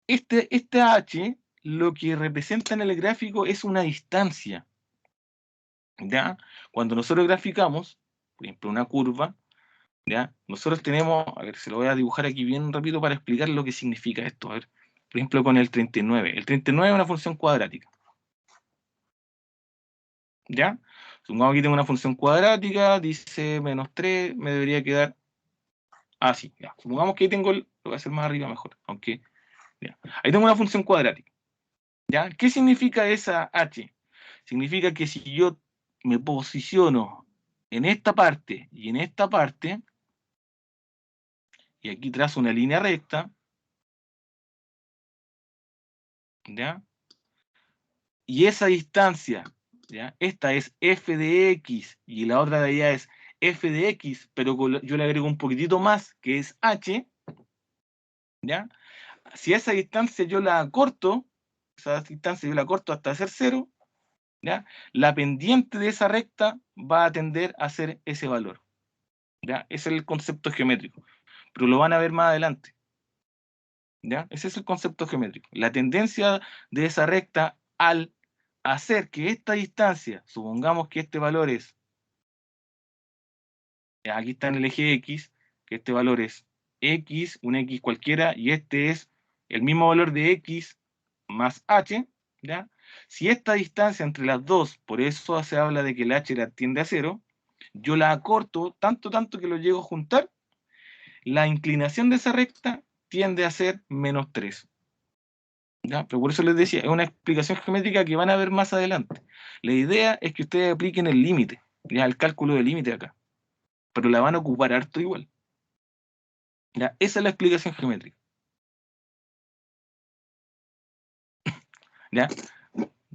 este h, lo que representa en el gráfico es una distancia. ¿Ya? Cuando nosotros graficamos, por ejemplo, una curva, ¿ya? Nosotros tenemos, a ver, se lo voy a dibujar aquí bien rápido para explicar lo que significa esto. A ver, por ejemplo, con el 39. El 39 es una función cuadrática. ¿Ya? Supongamos que tengo una función cuadrática, dice menos 3, me debería quedar así. Ya. Supongamos que ahí tengo, lo voy a hacer más arriba mejor, aunque, ya. Ahí tengo una función cuadrática. ¿Ya? ¿Qué significa esa h? Significa que si yo me posiciono en esta parte y en esta parte, y aquí trazo una línea recta, ¿ya? Y esa distancia, ¿ya?, esta es f de x y la otra de allá es f de x, pero yo le agrego un poquitito más, que es h, ¿ya? Si esa distancia yo la acorto, hasta hacer 0, ¿ya?, la pendiente de esa recta va a tender a ser ese valor. ¿Ya? Ese es el concepto geométrico, pero lo van a ver más adelante. ¿Ya? Ese es el concepto geométrico. La tendencia de esa recta al hacer que esta distancia, supongamos que este valor es, aquí está en el eje X, que este valor es X, un X cualquiera, y este es el mismo valor de X más H, ¿ya? Si esta distancia entre las dos, por eso se habla de que el H tiende a 0, yo la acorto tanto que lo llego a juntar, la inclinación de esa recta tiende a ser menos 3. ¿Ya? Pero por eso les decía, es una explicación geométrica que van a ver más adelante. La idea es que ustedes apliquen el límite, ya, el cálculo del límite acá, pero la van a ocupar harto igual. ¿Ya? Esa es la explicación geométrica. ¿Ya?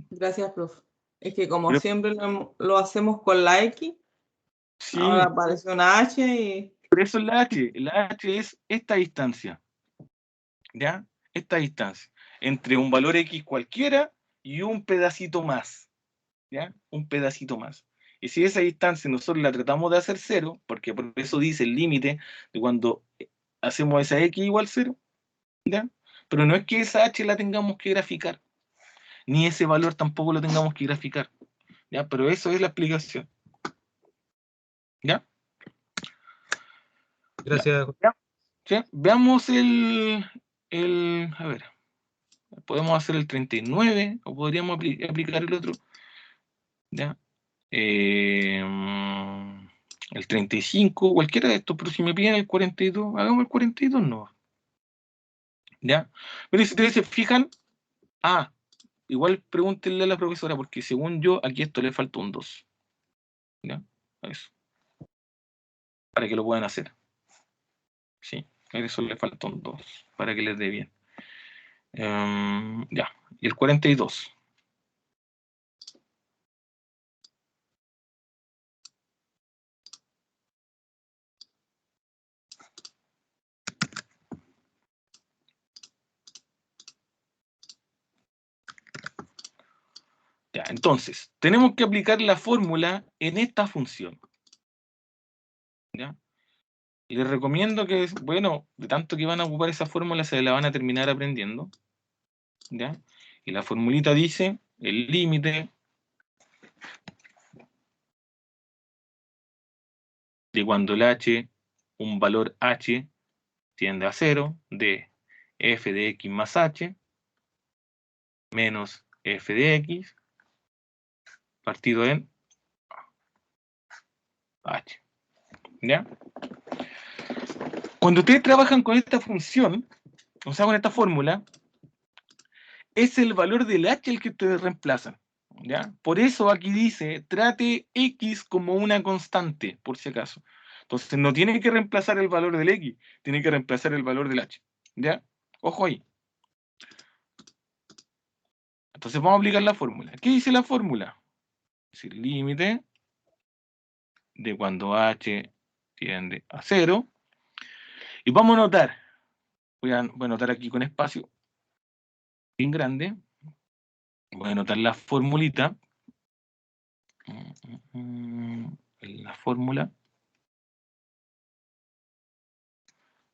Gracias, profe. Es que como Pero- siempre lo hacemos con la X, Sí, ahora aparece una H y... por eso es la H. La H es esta distancia. ¿Ya? Esta distancia. Entre un valor X cualquiera y un pedacito más. ¿Ya? Un pedacito más. Y si esa distancia nosotros la tratamos de hacer 0, porque por eso dice el límite de cuando hacemos esa X igual 0, ¿ya? Pero no es que esa H la tengamos que graficar, ni ese valor tampoco lo tengamos que graficar, ¿ya? Pero eso es la explicación. ¿Ya? Gracias. ¿Ya? ¿Sí? Veamos a ver, podemos hacer el 39 o podríamos aplicar el otro. ¿Ya? El 35, cualquiera de estos, pero si me piden el 42, hagamos el 42, no. ¿Ya? Pero si ustedes se fijan, igual pregúntenle a la profesora, porque según yo, aquí esto le falta un 2. ¿Ya? Eso. Para que lo puedan hacer. Sí, a eso le falta un 2, para que les dé bien. Ya, y el 42. entonces, tenemos que aplicar la fórmula en esta función. ¿Ya? Les recomiendo que, bueno, de tanto que van a ocupar esa fórmula, se la van a terminar aprendiendo. ¿Ya? Y la formulita dice el límite de cuando el h, un valor h, tiende a 0, de f de x más h, menos f de x, partido en h. ¿Ya? Cuando ustedes trabajan con esta función, o sea, con esta fórmula, es el valor del h el que ustedes reemplazan. ¿Ya? Por eso aquí dice, trate x como una constante, por si acaso. Entonces no tiene que reemplazar el valor del x, tiene que reemplazar el valor del h. ¿Ya? Ojo ahí. Entonces vamos a aplicar la fórmula. ¿Qué dice la fórmula? Es el límite de cuando h tiende a 0. Y vamos a anotar. Voy a anotar aquí con espacio bien grande. Voy a anotar la formulita. La fórmula.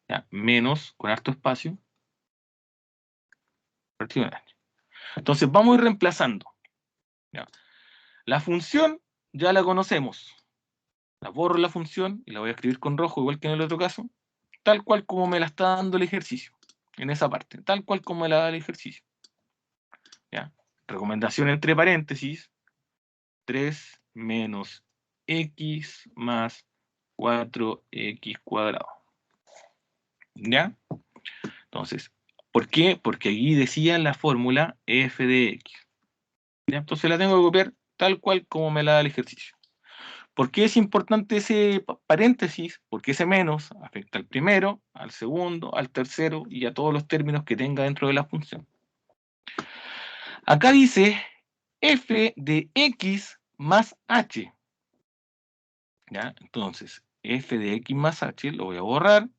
Ya, menos, con harto espacio. Partido en h. Entonces vamos a ir reemplazando. ¿Ya? La función ya la conocemos. La borro la función y la voy a escribir con rojo, igual que en el otro caso, tal cual como me la está dando el ejercicio, en esa parte, tal cual como me la da el ejercicio. ¿Ya? Recomendación entre paréntesis, 3 menos x más 4x cuadrado. ¿Ya? Entonces, ¿por qué? Porque aquí decía la fórmula f de x. ¿Ya? Entonces la tengo que copiar tal cual como me la da el ejercicio. ¿Por qué es importante ese paréntesis? Porque ese menos afecta al primero, al segundo, al tercero y a todos los términos que tenga dentro de la función. Acá dice f de x más h. ¿Ya? Entonces, f de x más h lo voy a borrar.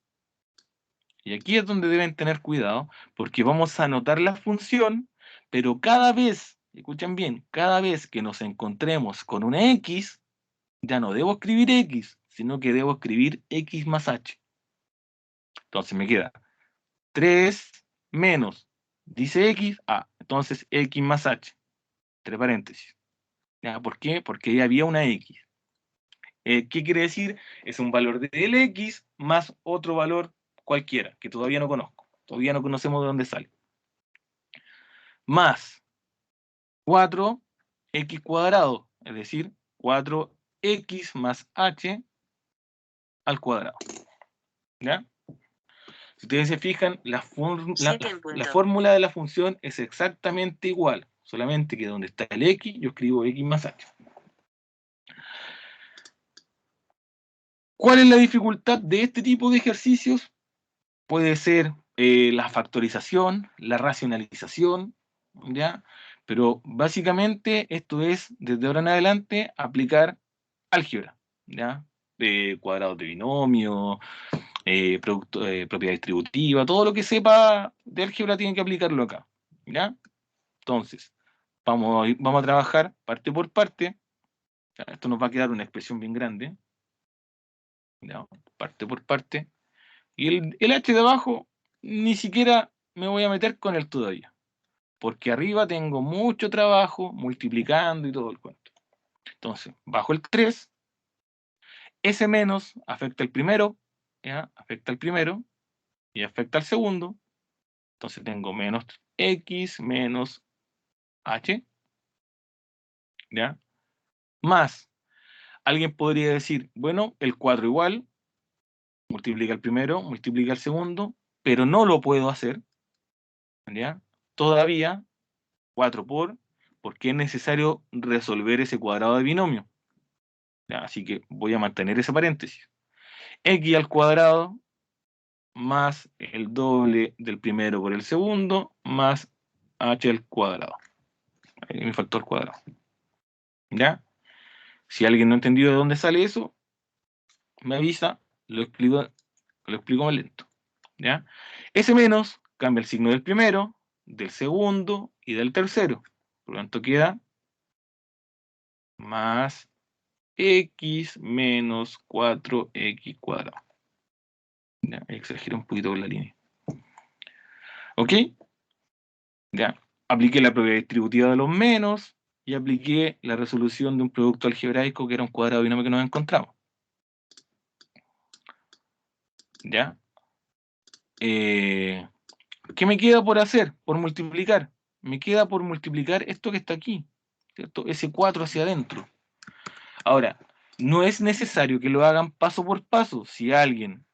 Y aquí es donde deben tener cuidado, porque vamos a anotar la función, pero cada vez, escuchen bien, cada vez que nos encontremos con una x, ya no debo escribir x, sino que debo escribir x más h. Entonces me queda 3 menos, dice x, entonces x más h, entre paréntesis. ¿Ya? ¿Por qué? Porque ahí había una x. ¿Qué quiere decir? Es un valor del x más otro valor cualquiera, que todavía no conozco. Todavía no conocemos de dónde sale. Más 4x cuadrado, es decir, 4x más h al cuadrado. ¿Ya? Si ustedes se fijan, la fórmula de la función es exactamente igual, solamente que donde está el x, yo escribo x más h. ¿Cuál es la dificultad de este tipo de ejercicios? Puede ser la factorización, la racionalización, ¿ya? Pero básicamente esto es, desde ahora en adelante, aplicar álgebra, ¿ya? Cuadrados de binomio, propiedad distributiva, todo lo que sepa de álgebra tiene que aplicarlo acá, ¿ya? Entonces, vamos a trabajar parte por parte. ¿Ya? Esto nos va a quedar una expresión bien grande, ¿ya? Parte por parte. Y el h de abajo, ni siquiera me voy a meter con él todavía, porque arriba tengo mucho trabajo multiplicando y todo el cuento. Entonces, bajo el 3, ese menos afecta al primero, ¿ya? Afecta al primero y afecta al segundo. Entonces tengo menos x menos h, ¿ya? Más, alguien podría decir, bueno, el 4 igual, multiplica el primero, multiplica el segundo, pero no lo puedo hacer, ¿ya? Todavía 4 porque es necesario resolver ese cuadrado de binomio. ¿Ya? Así que voy a mantener ese paréntesis. X al cuadrado más el doble del primero por el segundo más h al cuadrado. Ahí me faltó el cuadrado. ¿Ya? Si alguien no ha entendido de dónde sale eso, me avisa, lo explico más lento. ¿Ya? Ese menos cambia el signo del primero, del segundo y del tercero. Por lo tanto queda más x menos 4x cuadrado. Ya, exageré un poquito con la línea. ¿Ok? Ya, apliqué la propiedad distributiva de los menos y apliqué la resolución de un producto algebraico que era un cuadrado binomio que nos encontramos. ¿Ya? ¿Qué me queda por hacer? Por multiplicar. Me queda por multiplicar esto que está aquí, ¿cierto? Ese 4 hacia adentro. Ahora, no es necesario que lo hagan paso por paso. Si alguien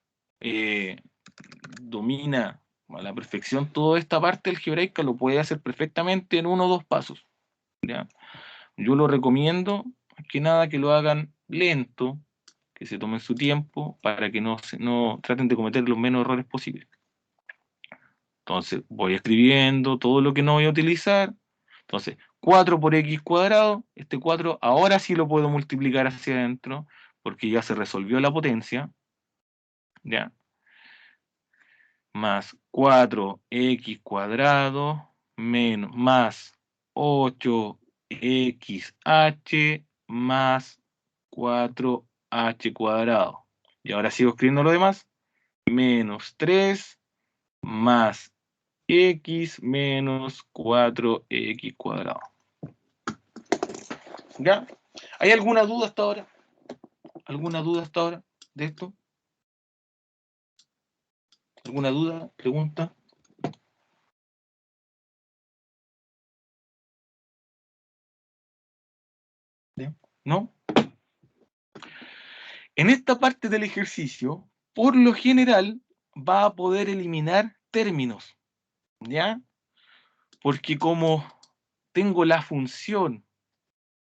domina a la perfección toda esta parte algebraica, lo puede hacer perfectamente en 1 o 2 pasos. ¿Ya? Yo lo recomiendo, más que nada, que lo hagan lento, que se tomen su tiempo, para que no traten de cometer los menos errores posibles. Entonces, voy escribiendo todo lo que no voy a utilizar. Entonces, 4 por x cuadrado, este 4 ahora sí lo puedo multiplicar hacia adentro, porque ya se resolvió la potencia, ¿ya? Más 4x cuadrado, menos, más 8xh, más 4h cuadrado. Y ahora sigo escribiendo lo demás, menos 3, más x menos 4x cuadrado. ¿Ya? ¿Hay alguna duda hasta ahora? ¿Alguna duda hasta ahora de esto? ¿Alguna duda? ¿Pregunta? ¿Ya? ¿No? En esta parte del ejercicio, por lo general, va a poder eliminar términos, ¿ya? Porque como tengo la función,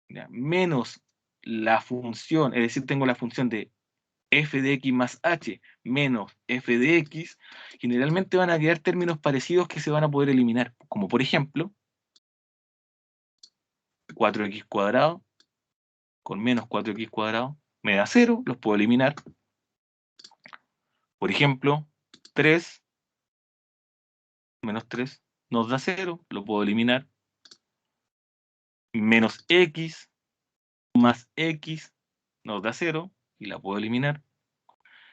¿ya?, menos la función, es decir, tengo la función de f de x más h menos f de x, generalmente van a quedar términos parecidos que se van a poder eliminar, como por ejemplo 4x cuadrado con menos 4x cuadrado me da 0, los puedo eliminar. Por ejemplo, 3 menos 3 nos da 0, lo puedo eliminar. Menos x más x nos da 0 y la puedo eliminar.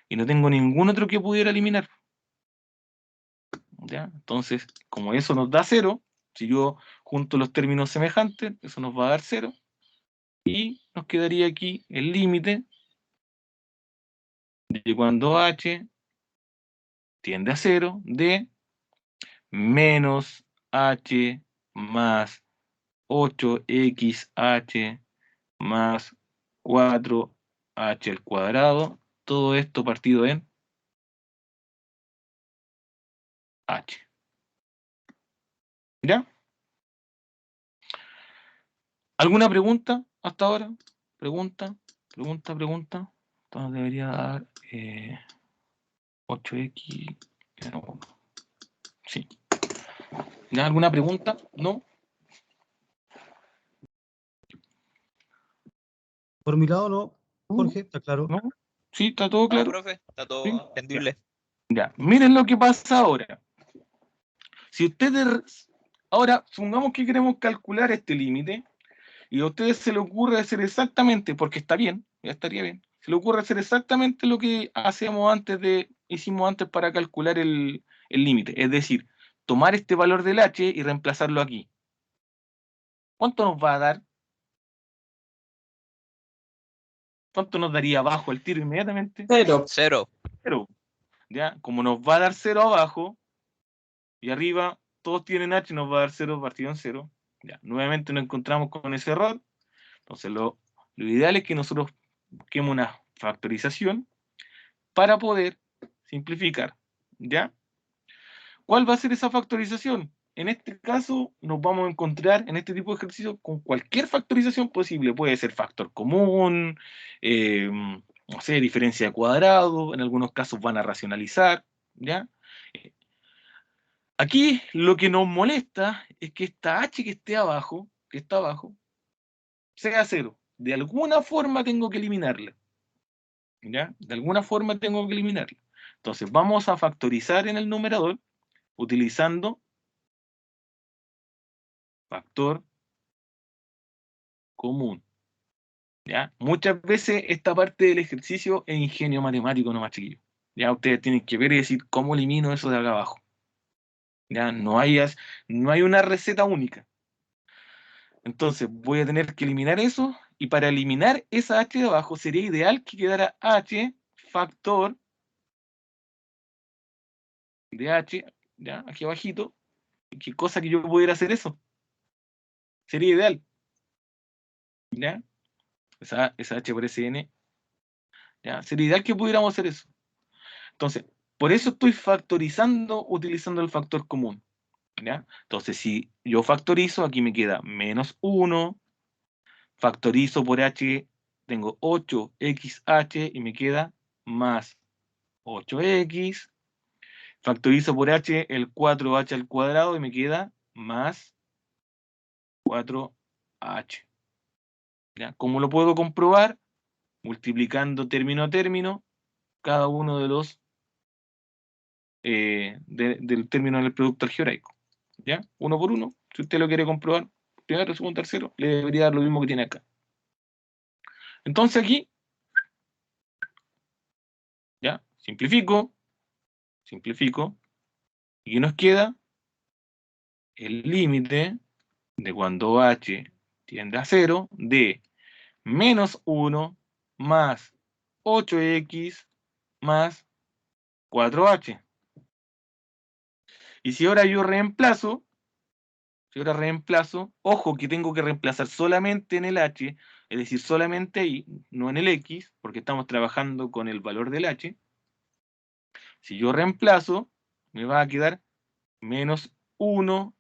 Y no tengo ningún otro que pudiera eliminar. ¿Ya? Entonces, como eso nos da 0, si yo junto los términos semejantes, eso nos va a dar 0. Y nos quedaría aquí el límite de cuando h tiende a 0 de menos h más 8xh más 4h al cuadrado, todo esto partido en h. ¿Ya? ¿Alguna pregunta hasta ahora? Pregunta. Entonces debería dar 8x. No. Sí. ¿Ya? ¿Alguna pregunta? ¿No? Por mi lado, no. Jorge, está claro. ¿No? ¿Sí? ¿Está todo No, claro? profe, está todo ¿Sí? entendible. Ya. Miren lo que pasa ahora. Si ustedes... Ahora, supongamos que queremos calcular este límite y a ustedes se le ocurre hacer exactamente, porque está bien, ya estaría bien, se le ocurre hacer exactamente lo que hicimos antes para calcular el límite, es decir, tomar este valor del h y reemplazarlo aquí. ¿Cuánto nos va a dar? ¿Cuánto nos daría abajo el tiro inmediatamente? 0. 0. 0. ¿Ya? Como nos va a dar 0 abajo y arriba todos tienen h, nos va a dar 0 partido en 0. Ya, nuevamente nos encontramos con ese error. Entonces lo ideal es que nosotros busquemos una factorización para poder simplificar, ¿ya? ¿Cuál va a ser esa factorización? En este caso nos vamos a encontrar en este tipo de ejercicio con cualquier factorización posible. Puede ser factor común, no sé, diferencia de cuadrado, en algunos casos van a racionalizar, ¿ya? Aquí lo que nos molesta es que esta h que está abajo, sea 0. De alguna forma tengo que eliminarla. ¿Ya? De alguna forma tengo que eliminarla. Entonces vamos a factorizar en el numerador utilizando factor común. ¿Ya? Muchas veces esta parte del ejercicio es ingenio matemático nomás, chiquillos. Ya ustedes tienen que ver y decir cómo elimino eso de acá abajo. Ya no hay una receta única. Entonces voy a tener que eliminar eso, y para eliminar esa h de abajo sería ideal que quedara h factor de h, ya, aquí abajito, qué cosa que yo pudiera hacer eso. Sería ideal. ¿Ya? Esa h por n, ¿ya? Sería ideal que pudiéramos hacer eso. Entonces, por eso estoy factorizando utilizando el factor común. ¿Ya? Entonces, si yo factorizo, aquí me queda menos 1, factorizo por h, tengo 8xh y me queda más 8x, factorizo por h el 4h al cuadrado y me queda más 4h. ¿Ya? ¿Cómo lo puedo comprobar? Multiplicando término a término cada uno de los del término del producto algebraico. ¿Ya? Uno por uno. Si usted lo quiere comprobar, primero, segundo, tercero, le debería dar lo mismo que tiene acá. Entonces aquí, ya, simplifico, y ¿qué nos queda? El límite de cuando h tiende a 0 de menos 1 más 8x más 4h. Y si ahora yo reemplazo, ojo que tengo que reemplazar solamente en el h, es decir, solamente ahí, no en el x, porque estamos trabajando con el valor del h. Si yo reemplazo, me va a quedar menos 1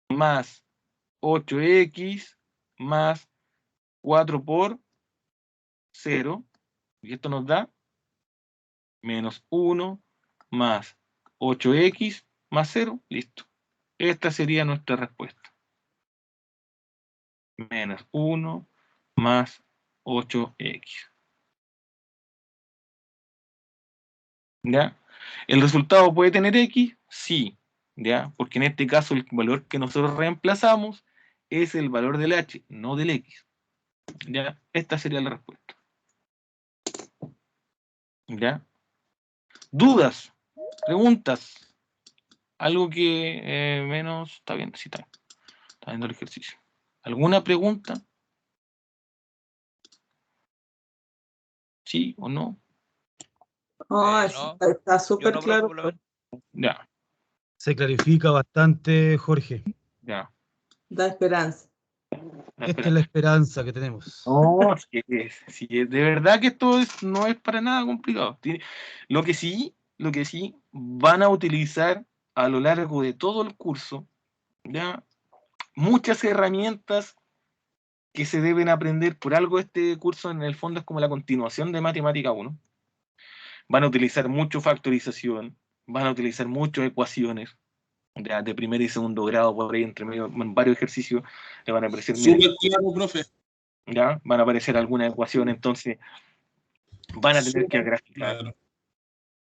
más 8x más 4 por 0, y esto nos da menos 1 más 8x más 0, listo. Esta sería nuestra respuesta. Menos 1 más 8x. ¿Ya? ¿El resultado puede tener x? Sí, ¿ya? Porque en este caso el valor que nosotros reemplazamos es el valor del h, no del x. ¿Ya? Esta sería la respuesta. ¿Ya? ¿Dudas? ¿Preguntas? Algo que menos... Está bien, sí, está viendo el ejercicio. ¿Alguna pregunta? ¿Sí o no? Está Yo súper no, claro. profe, por lo menos. Ya, Se clarifica bastante, Jorge. ya. Da esperanza. Esta es la esperanza que tenemos. No, sí, de verdad que esto no es para nada complicado. Lo que sí van a utilizar a lo largo de todo el curso, ¿ya? Muchas herramientas que se deben aprender. Por algo este curso en el fondo es como la continuación de Matemática 1. Van a utilizar mucho factorización, van a utilizar muchas ecuaciones, ya, de primer y segundo grado, por ahí entre medio, en varios ejercicios le van a aparecer. Súper claro, profe. ¿Ya? Van a aparecer algunas ecuaciones, entonces van a tener que graficar. Claro.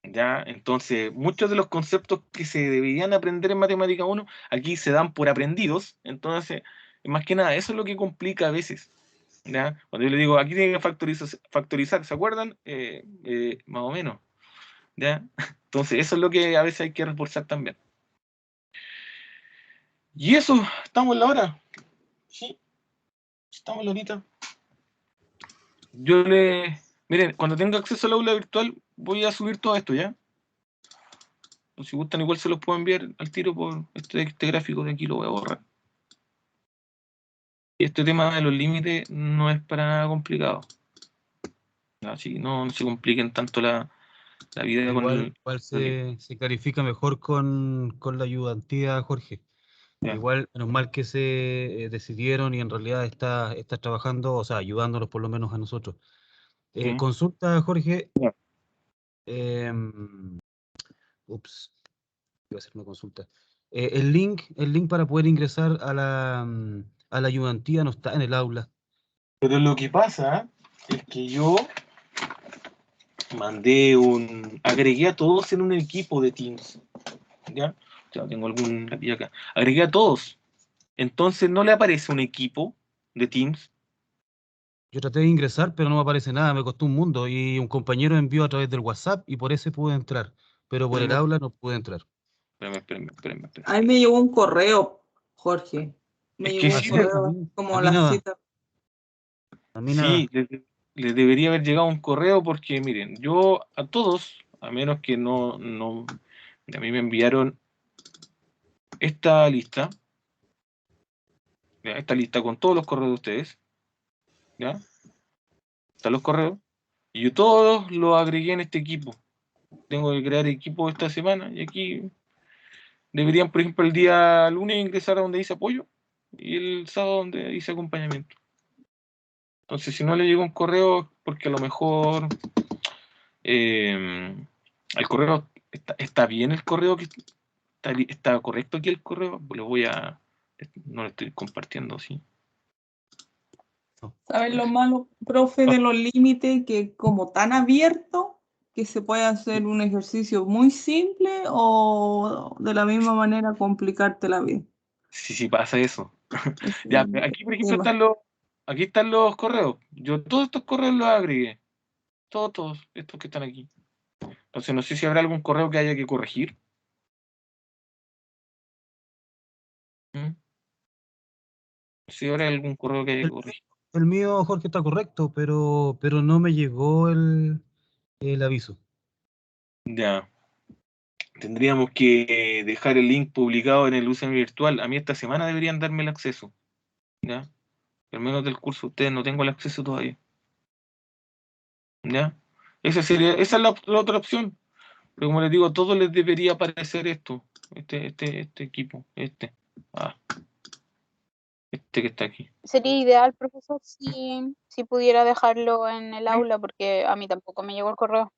¿Ya? Entonces, muchos de los conceptos que se deberían aprender en Matemática 1, aquí se dan por aprendidos. Entonces, más que nada, eso es lo que complica a veces. ¿Ya? Cuando yo le digo, aquí tienen que factorizar, ¿se acuerdan? Más o menos. ¿Ya? Entonces, eso es lo que a veces hay que reforzar también. Y eso, estamos en la hora. Sí, estamos en la horita. Miren, cuando tenga acceso al aula virtual, voy a subir todo esto, ¿ya? O si gustan, igual se los puedo enviar al tiro por este gráfico de aquí, lo voy a borrar. Y este tema de los límites no es para nada complicado. Así no se compliquen tanto la vida Igual se clarifica mejor con la ayudantía, Jorge. Ya. Igual, menos mal que se decidieron y en realidad está trabajando, o sea, ayudándonos por lo menos a nosotros. Consulta, Jorge. Ya. Ups, iba a hacer una consulta. El link para poder ingresar a la ayudantía no está en el aula. Pero lo que pasa es que yo agregué a todos en un equipo de Teams. ¿Ya? Ya tengo algún aquí acá. Agregué a todos. Entonces no le aparece un equipo de Teams. Yo traté de ingresar, pero no me aparece nada, me costó un mundo. Y un compañero envió a través del WhatsApp y por ese pude entrar. Pero por el Espérame, aula no pude entrar. espérame. A mí me llegó un correo, Jorge. Me Es llegó que un Ah, sí, sí, a correo mí, como a a mí las nada. 7. A mí sí, nada. les debería haber llegado un correo porque, miren, yo a todos, a menos que no, a mí me enviaron esta lista, ¿ya? Esta lista con todos los correos de ustedes, ¿ya? Están los correos, y yo todos los agregué en este equipo. Tengo que crear equipo esta semana, y aquí deberían, por ejemplo, el día lunes ingresar a donde dice apoyo, y el sábado donde dice acompañamiento. Entonces, si no le llegó un correo, porque a lo mejor el correo está bien, el correo que está correcto aquí el correo, lo voy a, no lo estoy compartiendo, sí. No. ¿Sabes lo malo, profe, de los límites? Que como tan abierto, que se puede hacer un ejercicio muy simple o de la misma manera complicarte la vida. Sí, pasa eso. Ese Ya, es el aquí por ejemplo tema. aquí están los correos. Yo todos estos correos los agregué. Todos estos que están aquí. Entonces no sé si habrá algún correo que haya que corregir. ¿Mm? Si habrá algún correo que haya que El, corregir. el mío, Jorge, está correcto, pero no me llegó el aviso. Ya. Tendríamos que dejar el link publicado en el UCM virtual. A mí esta semana deberían darme el acceso. ¿Ya? Al menos del curso ustedes no tengo el acceso todavía. ¿Ya? Esa es la otra opción. Pero como les digo, a todos les debería aparecer esto. Este equipo. Ah, este que está aquí. Sería ideal, profesor, si pudiera dejarlo en el aula, porque a mí tampoco me llegó el correo.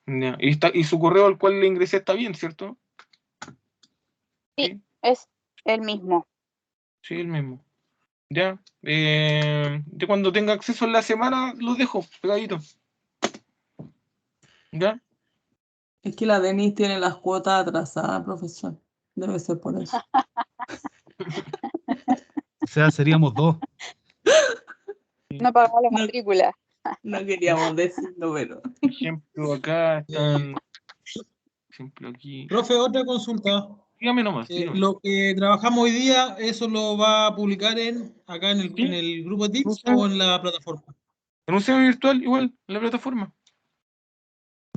Ya. Y su correo al cual le ingresé está bien, ¿cierto? Sí, es el mismo. Sí, el mismo. Ya. Yo cuando tenga acceso en la semana los dejo pegadito. ¿Ya? Es que la Denise tiene las cuotas atrasadas, profesor. Debe ser por eso. O sea, seríamos dos. No pagaba la No, matrícula. no queríamos decirlo, pero. Por ejemplo, acá están. Por ejemplo, aquí. Profe, otra consulta. Dígame nomás, dígame. Lo que trabajamos hoy día, ¿eso lo va a publicar acá en Sí, el grupo de Teams no o sé. en la plataforma? En un semi virtual, igual, en la plataforma.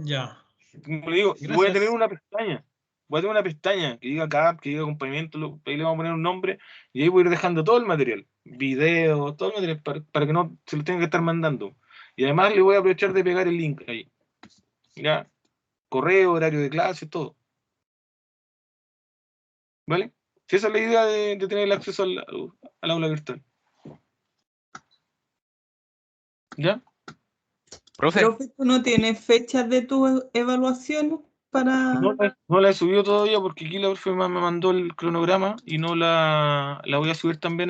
Ya, Como le digo, voy a tener gracias. una pestaña. Voy a tener una pestaña que diga CAP, que diga acompañamiento, ahí le vamos a poner un nombre y ahí voy a ir dejando todo el material, videos, todo el material para que no se lo tenga que estar mandando. Y además le voy a aprovechar de pegar el link ahí. Ya, correo, horario de clase, todo. ¿Vale? Si esa es la idea de tener el acceso al aula virtual. ¿Ya? Profe, Profe, ¿tú no tienes fechas de tus evaluaciones para...? No la he subido todavía porque aquí la profe me mandó el cronograma y no la voy a subir también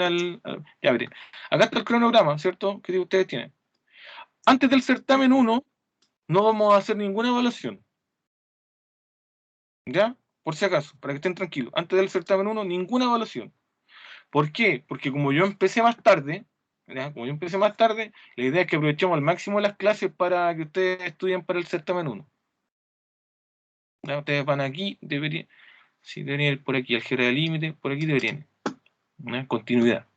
ya veré. Acá está el cronograma, ¿cierto? Que ustedes tienen. Antes del certamen 1 no vamos a hacer ninguna evaluación. ¿Ya? Por si acaso, para que estén tranquilos. Antes del certamen 1, ninguna evaluación. ¿Por qué? Porque como yo empecé más tarde, ¿ya? Como yo empecé más tarde, la idea es que aprovechemos al máximo las clases para que ustedes estudien para el certamen 1. ¿Ya? Ustedes van aquí, deberían ir por aquí, álgebra de límite, por aquí deberían ir. ¿Ya? Continuidad.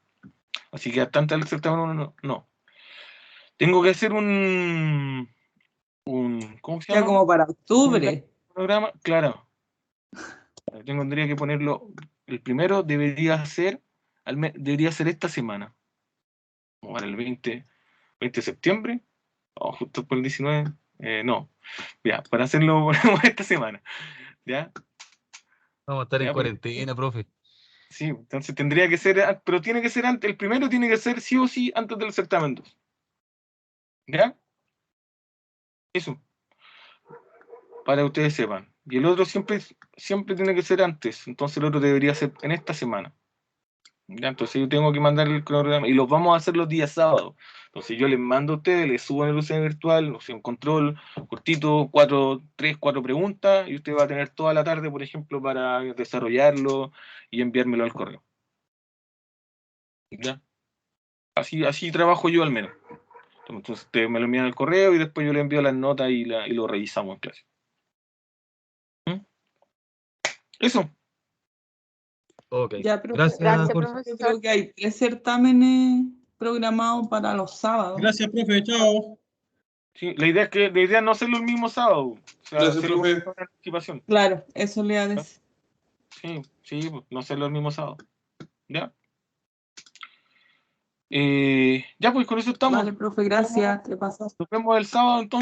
Así que hasta antes del certamen 1 no. Tengo que hacer ¿cómo se Ya llama? como para Un octubre. programa, claro. Tendría que ponerlo, el primero debería ser esta semana, como para el 20 de septiembre, o justo por el 19, no, ya, para hacerlo esta semana, ¿ya? Vamos a estar en Ya, cuarentena, profe. sí, entonces tendría que ser, pero tiene que ser antes, el primero tiene que ser sí o sí antes del certamen 2, ¿ya? Eso, para que ustedes sepan. Y el otro siempre tiene que ser antes, entonces el otro debería ser en esta semana. Ya, entonces yo tengo que mandar el cronograma y los vamos a hacer los días sábados. Entonces yo les mando a ustedes, les subo en el UCM virtual, un control cortito, 4 preguntas, y usted va a tener toda la tarde, por ejemplo, para desarrollarlo y enviármelo al correo. ¿Ya? Así trabajo yo al menos. Entonces ustedes me lo envían al correo y después yo le envío las notas y lo revisamos en clase. Eso. Ok. Ya, profe. Gracias, Gracias, Jorge. Yo profesor. creo que hay 3 certámenes programados para los sábados. Gracias, profe. Chao. Sí, la idea es no hacerlo el mismo sábado. O sea, Gracias, hacerlo profe. con anticipación. Claro, eso le ha de decir. Sí, pues, no hacerlo el mismo sábado. ¿Ya? Ya, pues con eso estamos. Vale, profe, gracias. Te pasaste. Nos vemos el sábado entonces.